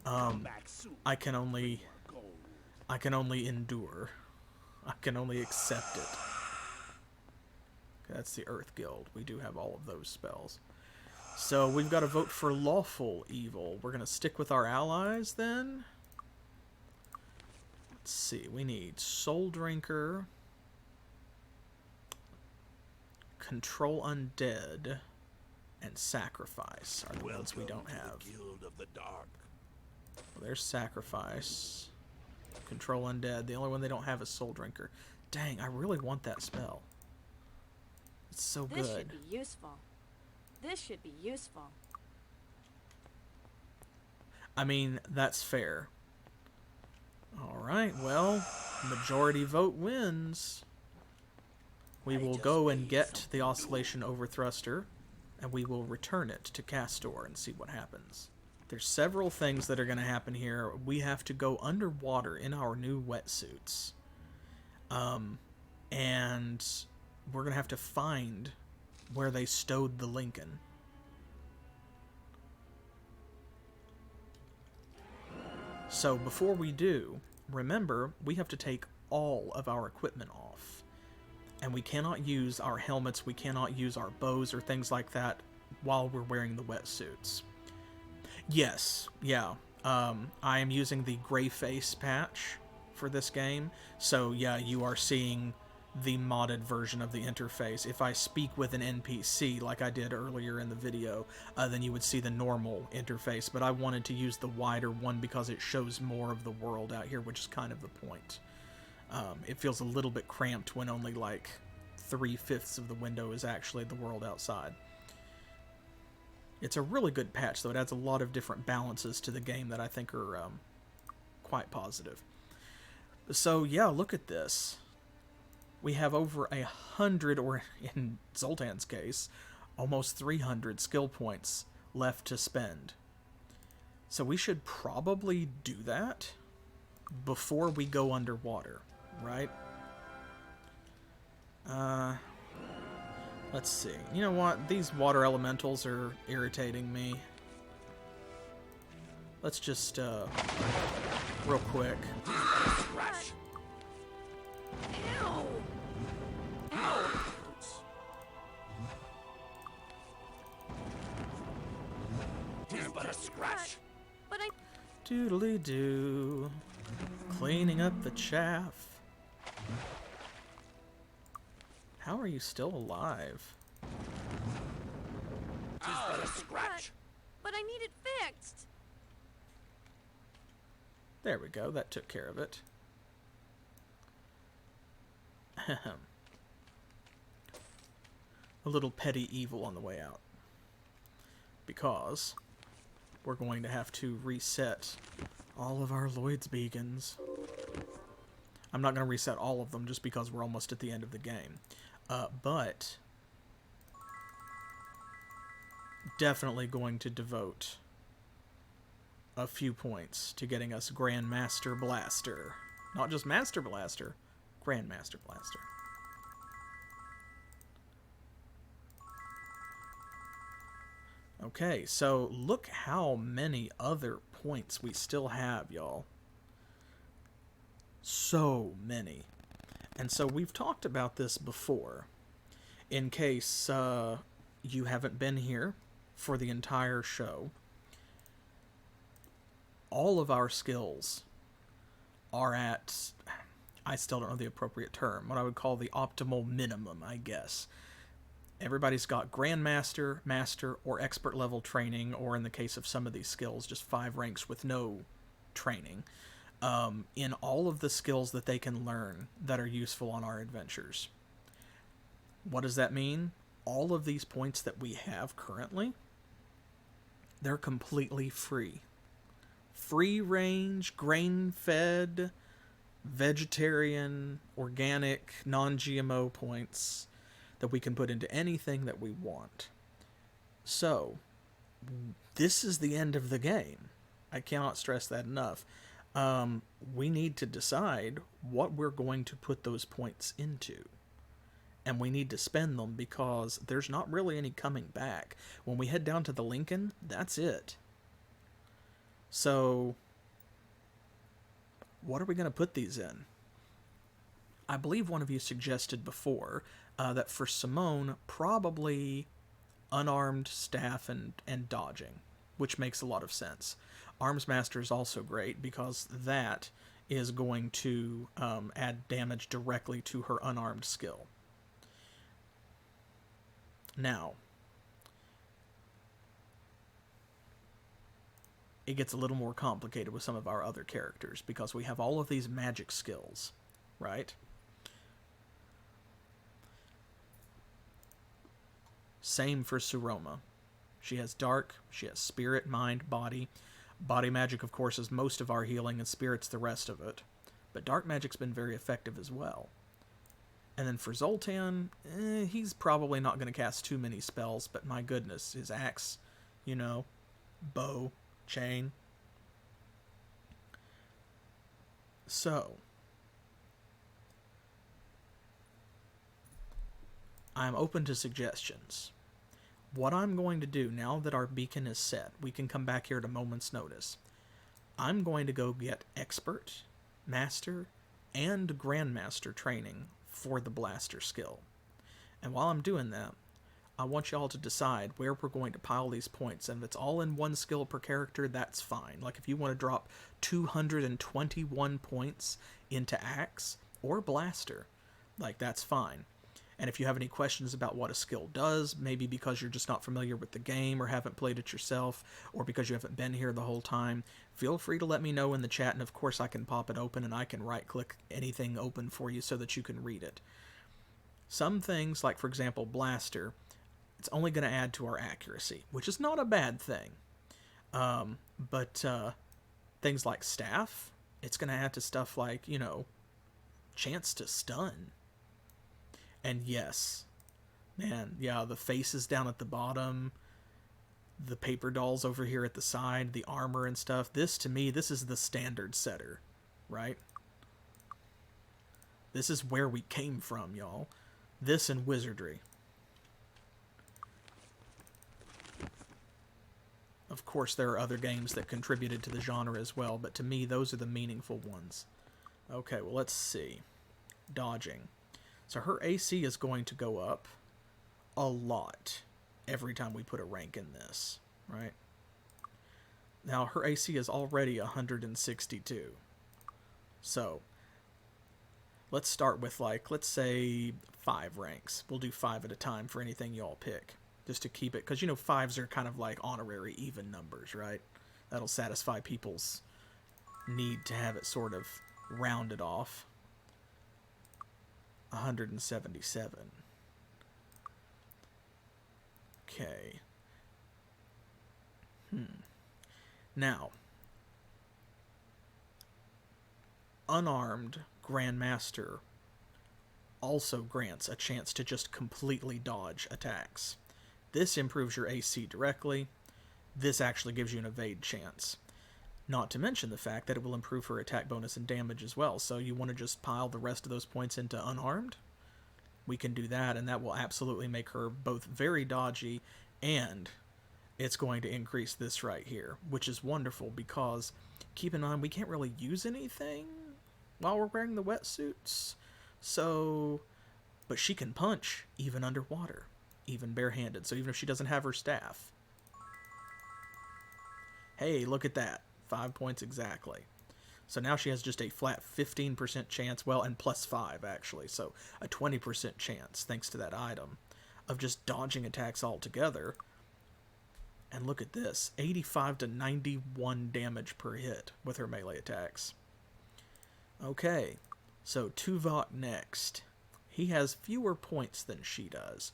Come back soon. I can only Gold. endure. I can only accept it. That's the Earth Guild. We do have all of those spells. So we've got to vote for lawful evil. We're going to stick with our allies then. Let's see. We need Soul Drinker, Control Undead, and Sacrifice are the ones we don't have. The Guild of the Dark. Well, there's Sacrifice. Control Undead. The only one they don't have is Soul Drinker. Dang, I really want that spell. It's so good. This should be useful. This should be useful. I mean, that's fair. Alright, well, majority vote wins. We will go and get the Oscillation Overthruster, and we will return it to Castor and see what happens. There's several things that are going to happen here. We have to go underwater in our new wetsuits. And we're going to have to find where they stowed the Lincoln. So before we do, remember, we have to take all of our equipment off. And we cannot use our helmets, we cannot use our bows or things like that while we're wearing the wetsuits. Yes, yeah, I am using the gray face patch for this game. So yeah, you are seeing the modded version of the interface. If I speak with an NPC like I did earlier in the video, then you would see the normal interface, but I wanted to use the wider one because it shows more of the world out here, which is kind of the point. It feels a little bit cramped when only like 3/5 of the window is actually the world outside. It's a really good patch, though. It adds a lot of different balances to the game that I think are quite positive. So yeah, look at this. We have over 100, or in Zoltan's case, almost 300 skill points left to spend. So we should probably do that before we go underwater, right? Let's see. You know what? These water elementals are irritating me. Let's just, real quick. Crash. Ow! Tis but a scratch. But I... Doodly-doo. Cleaning up the chaff. How are you still alive? Tis but a scratch. But I need it fixed. There we go. That took care of it. A little petty evil on the way out. Because we're going to have to reset all of our Lloyd's beacons. I'm not going to reset all of them just because we're almost at the end of the game. But definitely going to devote a few points to getting us Grandmaster Blaster. Not just Master Blaster, Grandmaster Blaster. Okay, so look how many other points we still have, y'all. So many. And so we've talked about this before. In case you haven't been here for the entire show, all of our skills are at, I still don't know the appropriate term, what I would call the optimal minimum, I guess. Everybody's got Grandmaster, Master, or Expert level training, or in the case of some of these skills, just 5 ranks with no training, in all of the skills that they can learn that are useful on our adventures. What does that mean? All of these points that we have currently, they're completely free. Free range, grain-fed, vegetarian, organic, non-GMO points that we can put into anything that we want. So, this is the end of the game. I cannot stress that enough. We need to decide what we're going to put those points into. And we need to spend them because there's not really any coming back. When we head down to the Lincoln, that's it. So, what are we going to put these in? I believe one of you suggested before that for Simone, probably unarmed staff and dodging, which makes a lot of sense. Arms Master is also great because that is going to add damage directly to her unarmed skill. Now, it gets a little more complicated with some of our other characters because we have all of these magic skills, right? Same for Suroma. She has dark, she has spirit, mind, body. Body magic, of course, is most of our healing, and spirit's the rest of it. But dark magic's been very effective as well. And then for Zoltan, he's probably not going to cast too many spells, but my goodness, his axe, you know, bow, chain. So, I'm open to suggestions. What I'm going to do now that our beacon is set, we can come back here at a moment's notice. I'm going to go get Expert, Master, and Grandmaster training for the Blaster skill. And while I'm doing that, I want y'all to decide where we're going to pile these points. And if it's all in one skill per character, that's fine. Like if you want to drop 221 points into Axe or Blaster, like that's fine. And if you have any questions about what a skill does, maybe because you're just not familiar with the game or haven't played it yourself, or because you haven't been here the whole time, feel free to let me know in the chat, and of course I can pop it open and I can right-click anything open for you so that you can read it. Some things, like for example Blaster, it's only going to add to our accuracy, which is not a bad thing. But things like Staff, it's going to add to stuff like, you know, chance to stun. And yes, man, yeah, the faces down at the bottom, the paper dolls over here at the side, the armor and stuff. This, to me, this is the standard setter, right? This is where we came from, y'all. This and wizardry. Of course, there are other games that contributed to the genre as well, but to me, those are the meaningful ones. Okay, well, let's see. Dodging. So her AC is going to go up a lot every time we put a rank in this, right? Now, her AC is already 162. So, let's start with, like, let's say 5 ranks. We'll do 5 at a time for anything y'all pick, just to keep it, because, you know, 5s are kind of like honorary even numbers, right? That'll satisfy people's need to have it sort of rounded off. 177. Okay. Now, unarmed Grandmaster also grants a chance to just completely dodge attacks. This improves your AC directly. This actually gives you an evade chance. Not to mention the fact that it will improve her attack bonus and damage as well. So you want to just pile the rest of those points into unarmed? We can do that, and that will absolutely make her both very dodgy, and it's going to increase this right here, which is wonderful because, keep in mind, we can't really use anything while we're wearing the wetsuits. So, but she can punch even underwater, even barehanded. So even if she doesn't have her staff. Hey, look at that. 5 points exactly. So now she has just a flat 15% chance, well, and plus 5 actually, so a 20% chance, thanks to that item, of just dodging attacks altogether. And look at this, 85 to 91 damage per hit with her melee attacks. Okay, so Tuvok next. He has fewer points than she does,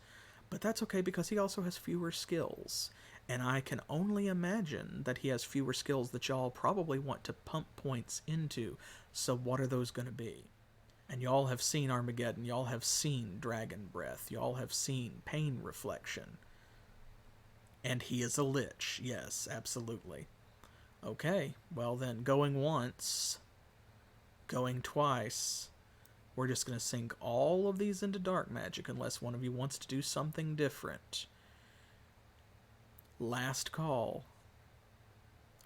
but that's okay because he also has fewer skills. And I can only imagine that he has fewer skills that y'all probably want to pump points into. So what are those going to be? And y'all have seen Armageddon. Y'all have seen Dragon Breath. Y'all have seen Pain Reflection. And he is a Lich. Yes, absolutely. Okay, well then, going once, going twice. We're just going to sink all of these into Dark Magic unless one of you wants to do something different. Last call.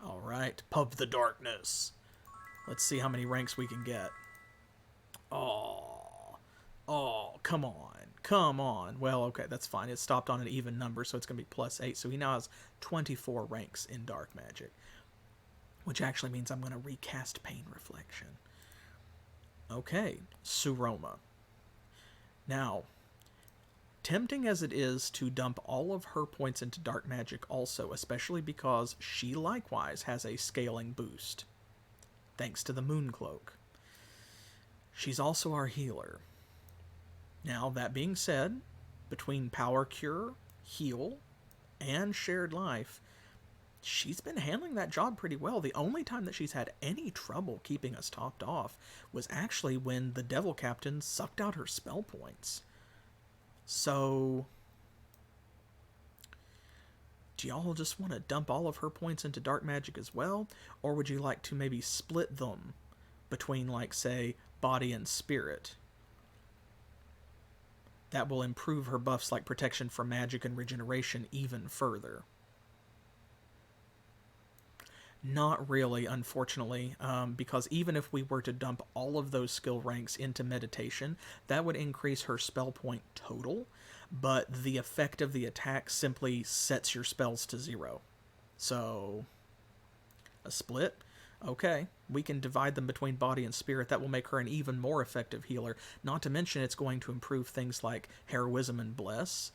Alright, Pub the Darkness. Let's see how many ranks we can get. Oh, come on. Come on. Well, okay, that's fine. It stopped on an even number, so it's going to be plus 8. So he now has 24 ranks in Dark Magic. Which actually means I'm going to recast Pain Reflection. Okay, Suroma. Now, tempting as it is to dump all of her points into Dark Magic also, especially because she likewise has a scaling boost, thanks to the Moon Cloak. She's also our healer. Now, that being said, between Power Cure, Heal, and Shared Life, she's been handling that job pretty well. The only time that she's had any trouble keeping us topped off was actually when the Devil Captain sucked out her spell points. So, do y'all just want to dump all of her points into Dark Magic as well? Or would you like to maybe split them between, like, say, Body and Spirit? That will improve her buffs like Protection from Magic and Regeneration even further. Not really, unfortunately, because even if we were to dump all of those skill ranks into Meditation, that would increase her spell point total, but the effect of the attack simply sets your spells to 0. So, a split? Okay, we can divide them between Body and Spirit. That will make her an even more effective healer. Not to mention it's going to improve things like Heroism and Bless,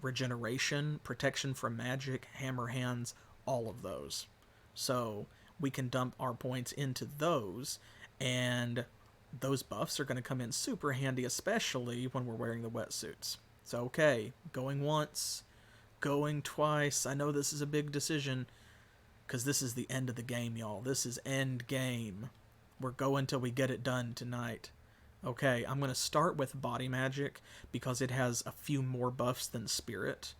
Regeneration, Protection from Magic, Hammer Hands, all of those. So we can dump our points into those, and those buffs are going to come in super handy, especially when we're wearing the wetsuits. So, okay, going once, going twice. I know this is a big decision, because this is the end of the game, y'all. This is end game. We're going till we get it done tonight. Okay, I'm going to start with Body Magic, because it has a few more buffs than Spirit.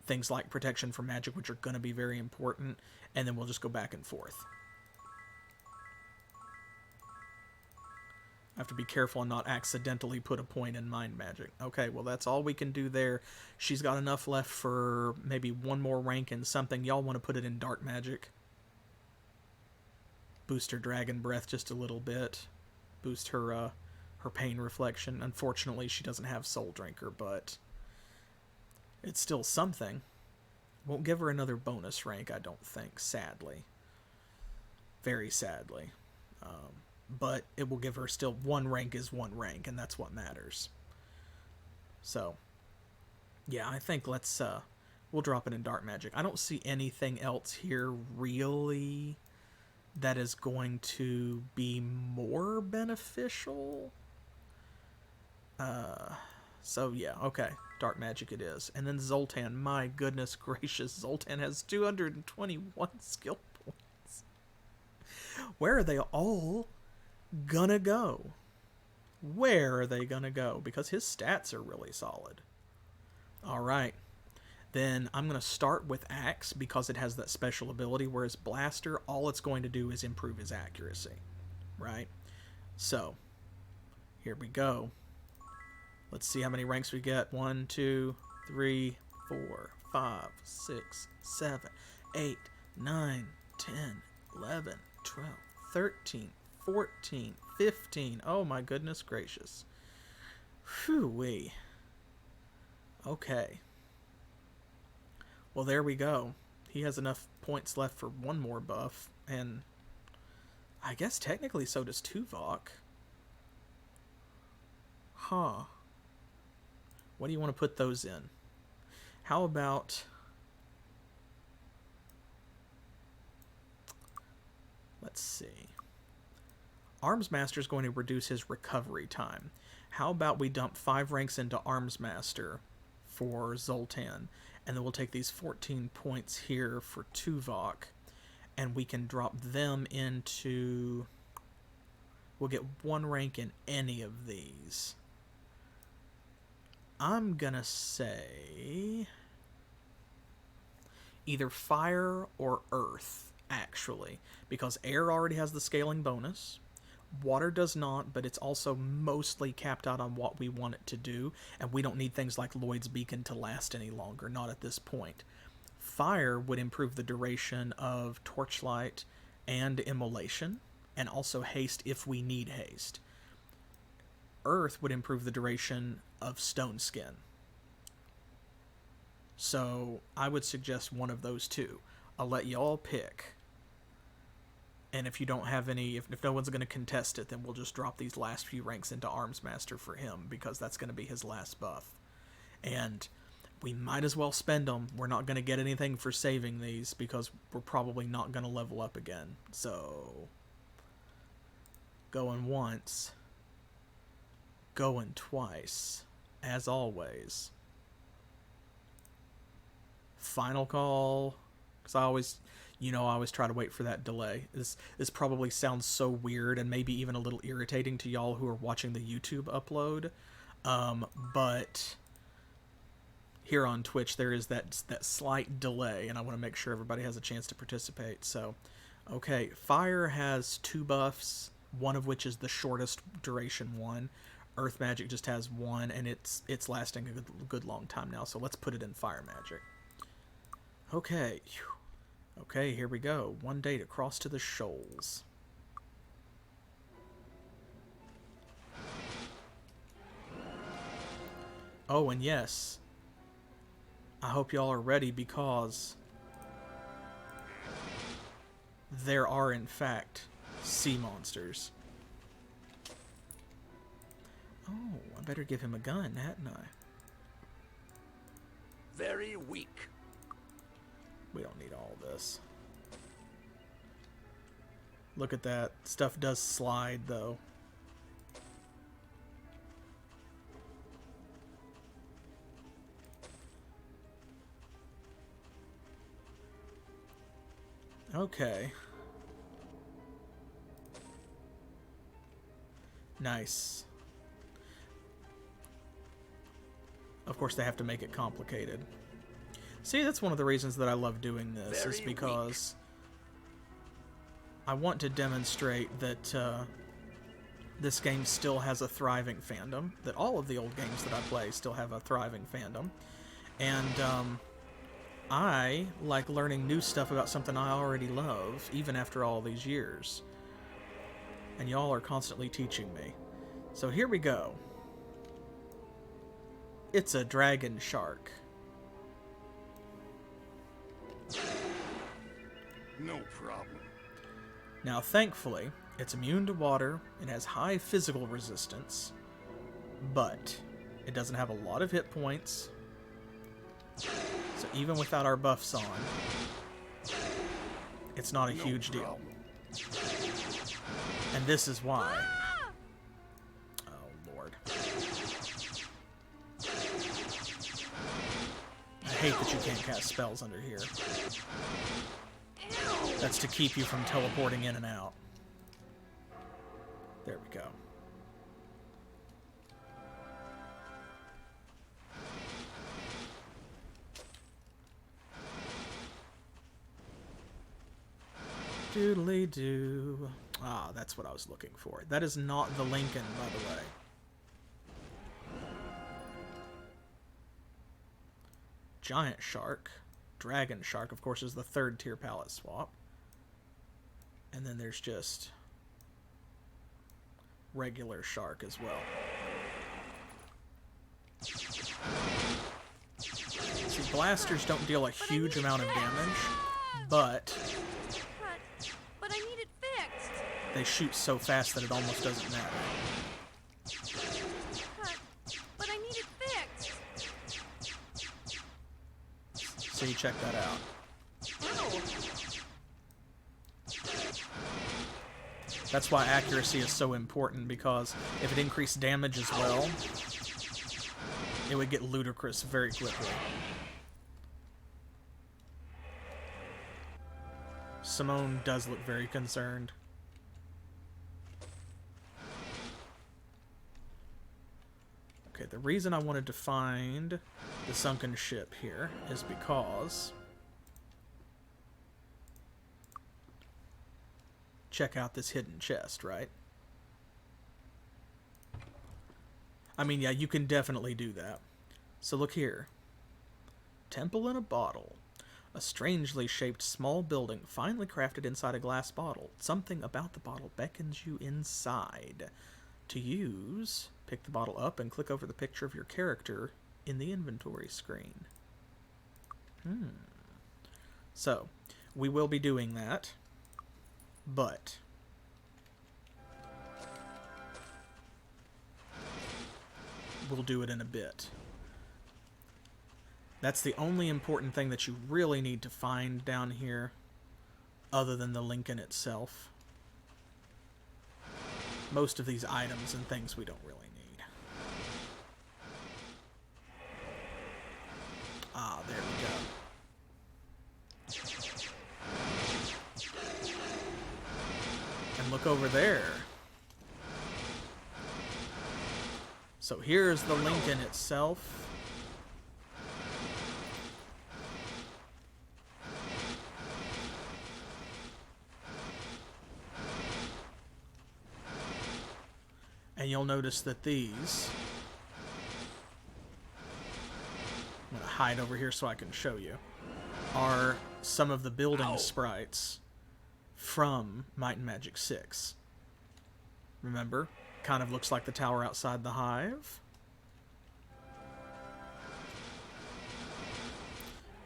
Things like Protection from Magic, which are going to be very important, and then we'll just go back and forth. I have to be careful and not accidentally put a point in Mind Magic. Okay, well, that's all we can do there. She's got enough left for maybe one more rank in something. Y'all want to put it in Dark Magic. Boost her Dragon Breath just a little bit. Boost her Pain Reflection. Unfortunately, she doesn't have Soul Drinker, but it's still something. Won't give her another bonus rank, I don't think, sadly. Very sadly. but it will give her still one rank is one rank, and that's what matters. So, yeah, I think we'll drop it in dark magic. I don't see anything else here really that is going to be more beneficial. So yeah, okay, dark magic it is. And then Zoltan, my goodness gracious, Zoltan has 221 skill points. Where are they all gonna go? Where are they gonna go? Because his stats are really solid. Alright. Then I'm going to start with Axe because it has that special ability, whereas Blaster, all it's going to do is improve his accuracy. Right? So, here we go. Let's see how many ranks we get. 1, 2, 3, 4, 5, 6, 7, 8, 9, 10, 11, 12, 13, 14, 15. Oh my goodness gracious. Phew-wee. Okay. Well, there we go. He has enough points left for one more buff, and I guess technically so does Tuvok. Huh. What do you want to put those in? How about... Let's see. Arms Master is going to reduce his recovery time. How about we dump 5 ranks into Arms Master for Zoltan, and then we'll take these 14 points here for Tuvok, and we can drop them into... We'll get 1 rank in any of these. I'm gonna say... either Fire or Earth, actually, because Air already has the scaling bonus. Water does not, but it's also mostly capped out on what we want it to do, and we don't need things like Lloyd's Beacon to last any longer, not at this point. Fire would improve the duration of Torchlight and Immolation, and also haste if we need haste. Earth would improve the duration of Stone Skin. So I would suggest one of those two. I'll let you all pick. And if you don't have any, if no one's going to contest it, then we'll just drop these last few ranks into Arms Master for him, because that's going to be his last buff. And we might as well spend them. We're not going to get anything for saving these, because we're probably not going to level up again. So, going once, going twice, as always. Final call, because I always try to wait for that delay. This probably sounds so weird and maybe even a little irritating to y'all who are watching the YouTube upload. But here on Twitch there is that slight delay, and I want to make sure everybody has a chance to participate. So, okay, Fire has 2 buffs, one of which is the shortest duration one. Earth Magic just has 1, and it's lasting a good long time now. So let's put it in Fire Magic. Okay. Okay, here we go. 1 day to cross to the shoals. Oh, and yes, I hope y'all are ready, because there are, in fact, sea monsters. Oh, I better give him a gun, hadn't I? Very weak. We don't need all this. Look at that. Stuff does slide, though. Okay. Nice. Of course, they have to make it complicated. See, that's one of the reasons that I love doing this, is because I want to demonstrate that this game still has a thriving fandom, that all of the old games that I play still have a thriving fandom, and I like learning new stuff about something I already love, even after all these years. And y'all are constantly teaching me. So here we go. It's a dragon shark. No problem. Now, thankfully, It's immune to water, it has high physical resistance, but it doesn't have a lot of hit points. So even without our buffs on, it's not a huge deal. And this is why. Oh, Lord. I hate that you can't cast spells under here. That's to keep you from teleporting in and out. There we go. Doodly doo. Ah, that's what I was looking for. That is not the Lincoln, by the way. Giant shark. Dragon shark, of course, is the third tier palette swap. And then there's just regular shark as well. See, blasters don't deal a huge amount of damage, but I need it fixed. they shoot so fast that it almost doesn't matter. But I need it fixed. So you check that out. Ow. That's why accuracy is so important, because if it increased damage as well, it would get ludicrous very quickly. Simone does look very concerned. Okay, the reason I wanted to find the sunken ship here is because... check out this hidden chest, right? I mean, yeah, you can definitely do that. So look here. Temple in a bottle. A strangely shaped small building, finely crafted inside a glass bottle. Something about the bottle beckons you inside. To use, pick the bottle up and click over the picture of your character in the inventory screen. So, we will be doing that. But we'll do it in a bit. That's the only important thing that you really need to find down here, other than the Lincoln itself. Most of these items and things we don't really need. Ah, there we go. And look over there. So here's the Lincoln itself. And you'll notice that these... I'm going to hide over here so I can show you. Are some of the building sprites from Might and Magic 6. Remember? Kind of looks like the tower outside the hive.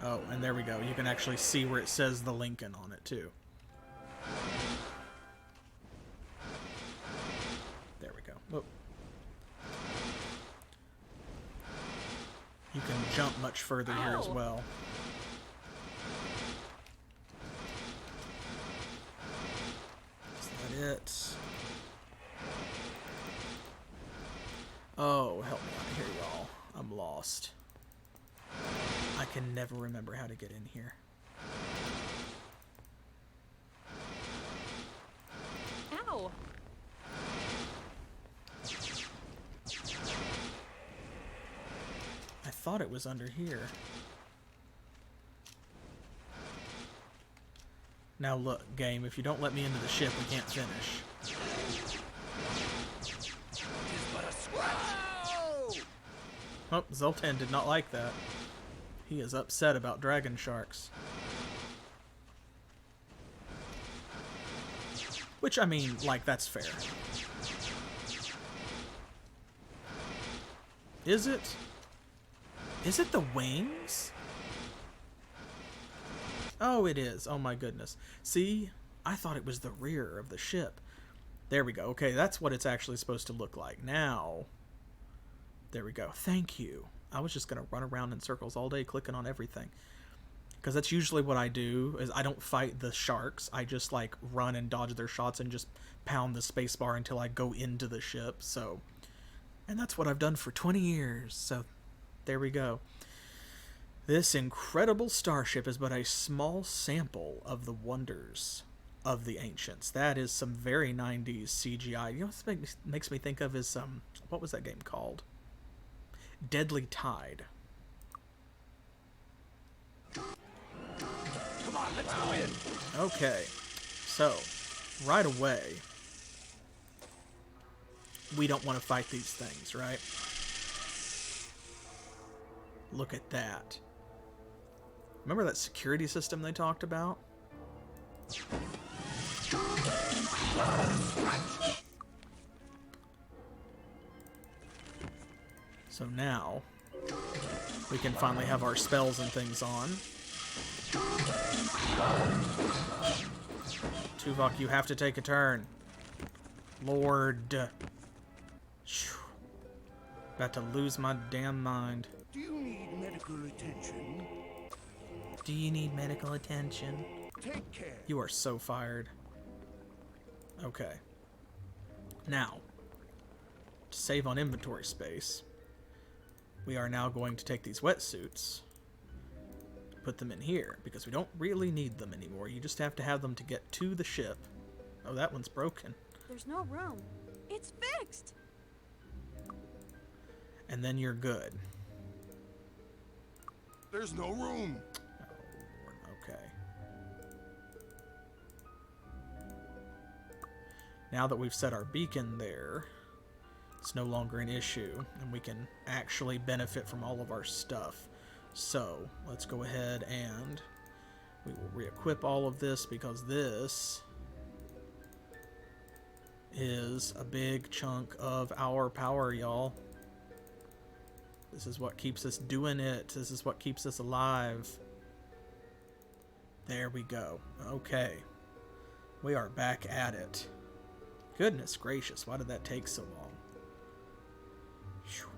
Oh, and there we go. You can actually see where it says the Lincoln on it, too. There we go. Whoop. You can jump much further here as well. It. Oh, help me out here, y'all. I'm lost. I can never remember how to get in here. Ow. I thought it was under here. Now look, game, if you don't let me into the ship, we can't finish. Oh, Zoltan did not like that. He is upset about dragon sharks. Which, I mean, like, that's fair. Is it? Is it the wings? Oh, it is. Oh my goodness. See, I thought it was the rear of the ship. There we go. Okay, that's what it's actually supposed to look like. Now, there we go. Thank you. I was just going to run around in circles all day clicking on everything. Because that's usually what I do, is I don't fight the sharks. I just, like, run and dodge their shots and just pound the spacebar until I go into the ship. So, and that's what I've done for 20 years. So, there we go. This incredible starship is but a small sample of the wonders of the ancients. That is some very 90s CGI. You know what makes me think of is, what was that game called? Deadly Tide. Come on, let's go in. Okay, so, right away, we don't want to fight these things, right? Look at that. Remember that security system they talked about? So now, we can finally have our spells and things on. Tuvok, you have to take a turn. Lord. Phew. About to lose my damn mind. Do you need medical attention? Do you need medical attention? Take care. You are so fired. Okay. Now, to save on inventory space, we are now going to take these wetsuits, put them in here, because we don't really need them anymore. You just have to have them to get to the ship. Oh, that one's broken. There's no room. It's fixed. And then you're good. There's no room. Okay. Now that we've set our beacon there, it's no longer an issue, and we can actually benefit from all of our stuff. So, let's go ahead and we will re-equip all of this, because this is a big chunk of our power, y'all. This is what keeps us doing it. This is what keeps us alive. There we go. Okay. We are back at it. Goodness gracious, why did that take so long? Whew.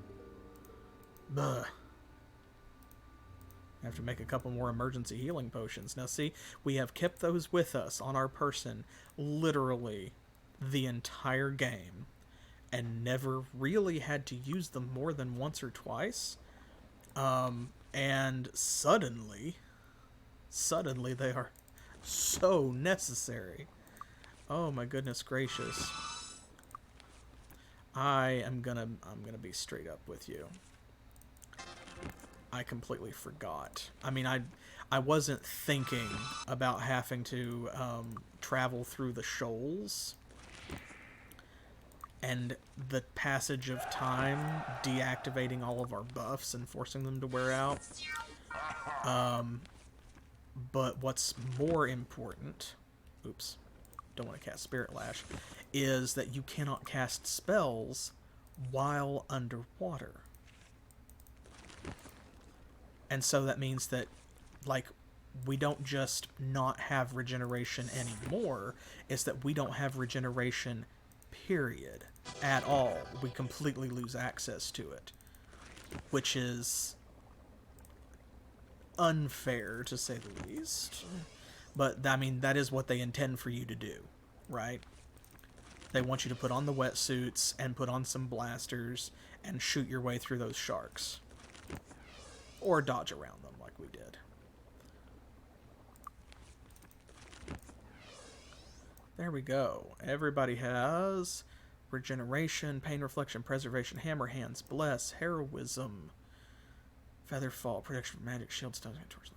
Buh. I have to make a couple more emergency healing potions. Now see, we have kept those with us on our person literally the entire game, and never really had to use them more than once or twice. And suddenly they are so necessary. Oh my goodness gracious. I'm gonna be straight up with you. I completely forgot. I mean, I wasn't thinking about having to travel through the shoals and the passage of time deactivating all of our buffs and forcing them to wear out. But what's more important, oops, don't want to cast Spirit Lash, is that you cannot cast spells while underwater. And so that means that, like, we don't just not have regeneration anymore, it's that we don't have regeneration, period, at all. We completely lose access to it, which is unfair, to say the least. But, I mean, that is what they intend for you to do, right? They want you to put on the wetsuits and put on some blasters and shoot your way through those sharks. Or dodge around them like we did. There we go. Everybody has regeneration, pain reflection, preservation, hammer hands, bless, heroism, feather fall, protection from magic, shield, stones, and torch.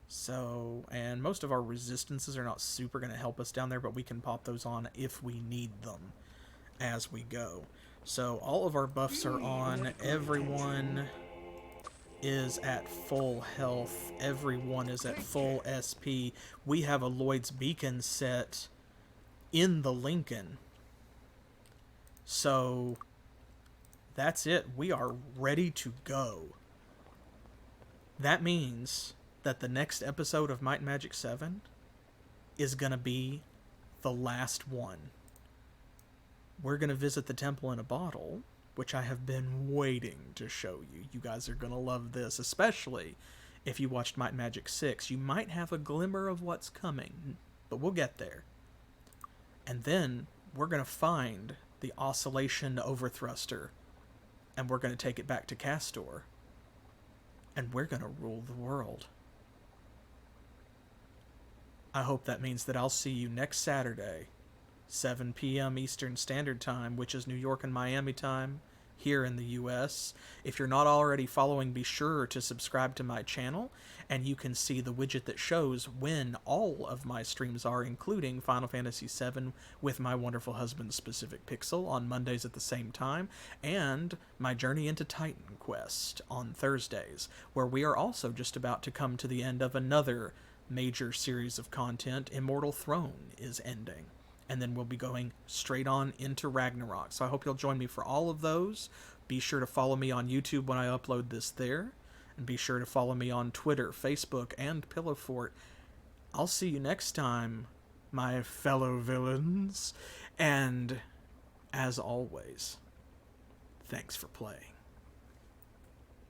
So, and most of our resistances are not super going to help us down there, but we can pop those on if we need them as we go. So all of our buffs are on. Everyone is at full health. Everyone is at full SP. We have a Lloyd's Beacon set in the Lincoln. So that's it. We are ready to go. That means that the next episode of Might and Magic 7 is going to be the last one. we're going to visit the Temple in a Bottle, which I have been waiting to show you. You guys are going to love this, especially if you watched Might and Magic 6. You might have a glimmer of what's coming, but we'll get there. And then we're going to find the Oscillation Overthruster, and we're going to take it back to Castor, and we're going to rule the world. I hope that means that I'll see you next Saturday, 7 p.m. Eastern Standard Time, which is New York and Miami time, here in the U.S. If you're not already following, be sure to subscribe to my channel, and you can see the widget that shows when all of my streams are, including Final Fantasy VII with my wonderful husband Specific Pixel on Mondays at the same time, and my Journey into Titan Quest on Thursdays, where we are also just about to come to the end of another major series of content. Immortal Throne is ending. And then we'll be going straight on into Ragnarok. So I hope you'll join me for all of those. Be sure to follow me on YouTube when I upload this there. And be sure to follow me on Twitter, Facebook, and Pillow Fort. I'll see you next time, my fellow villains. And, as always, thanks for playing.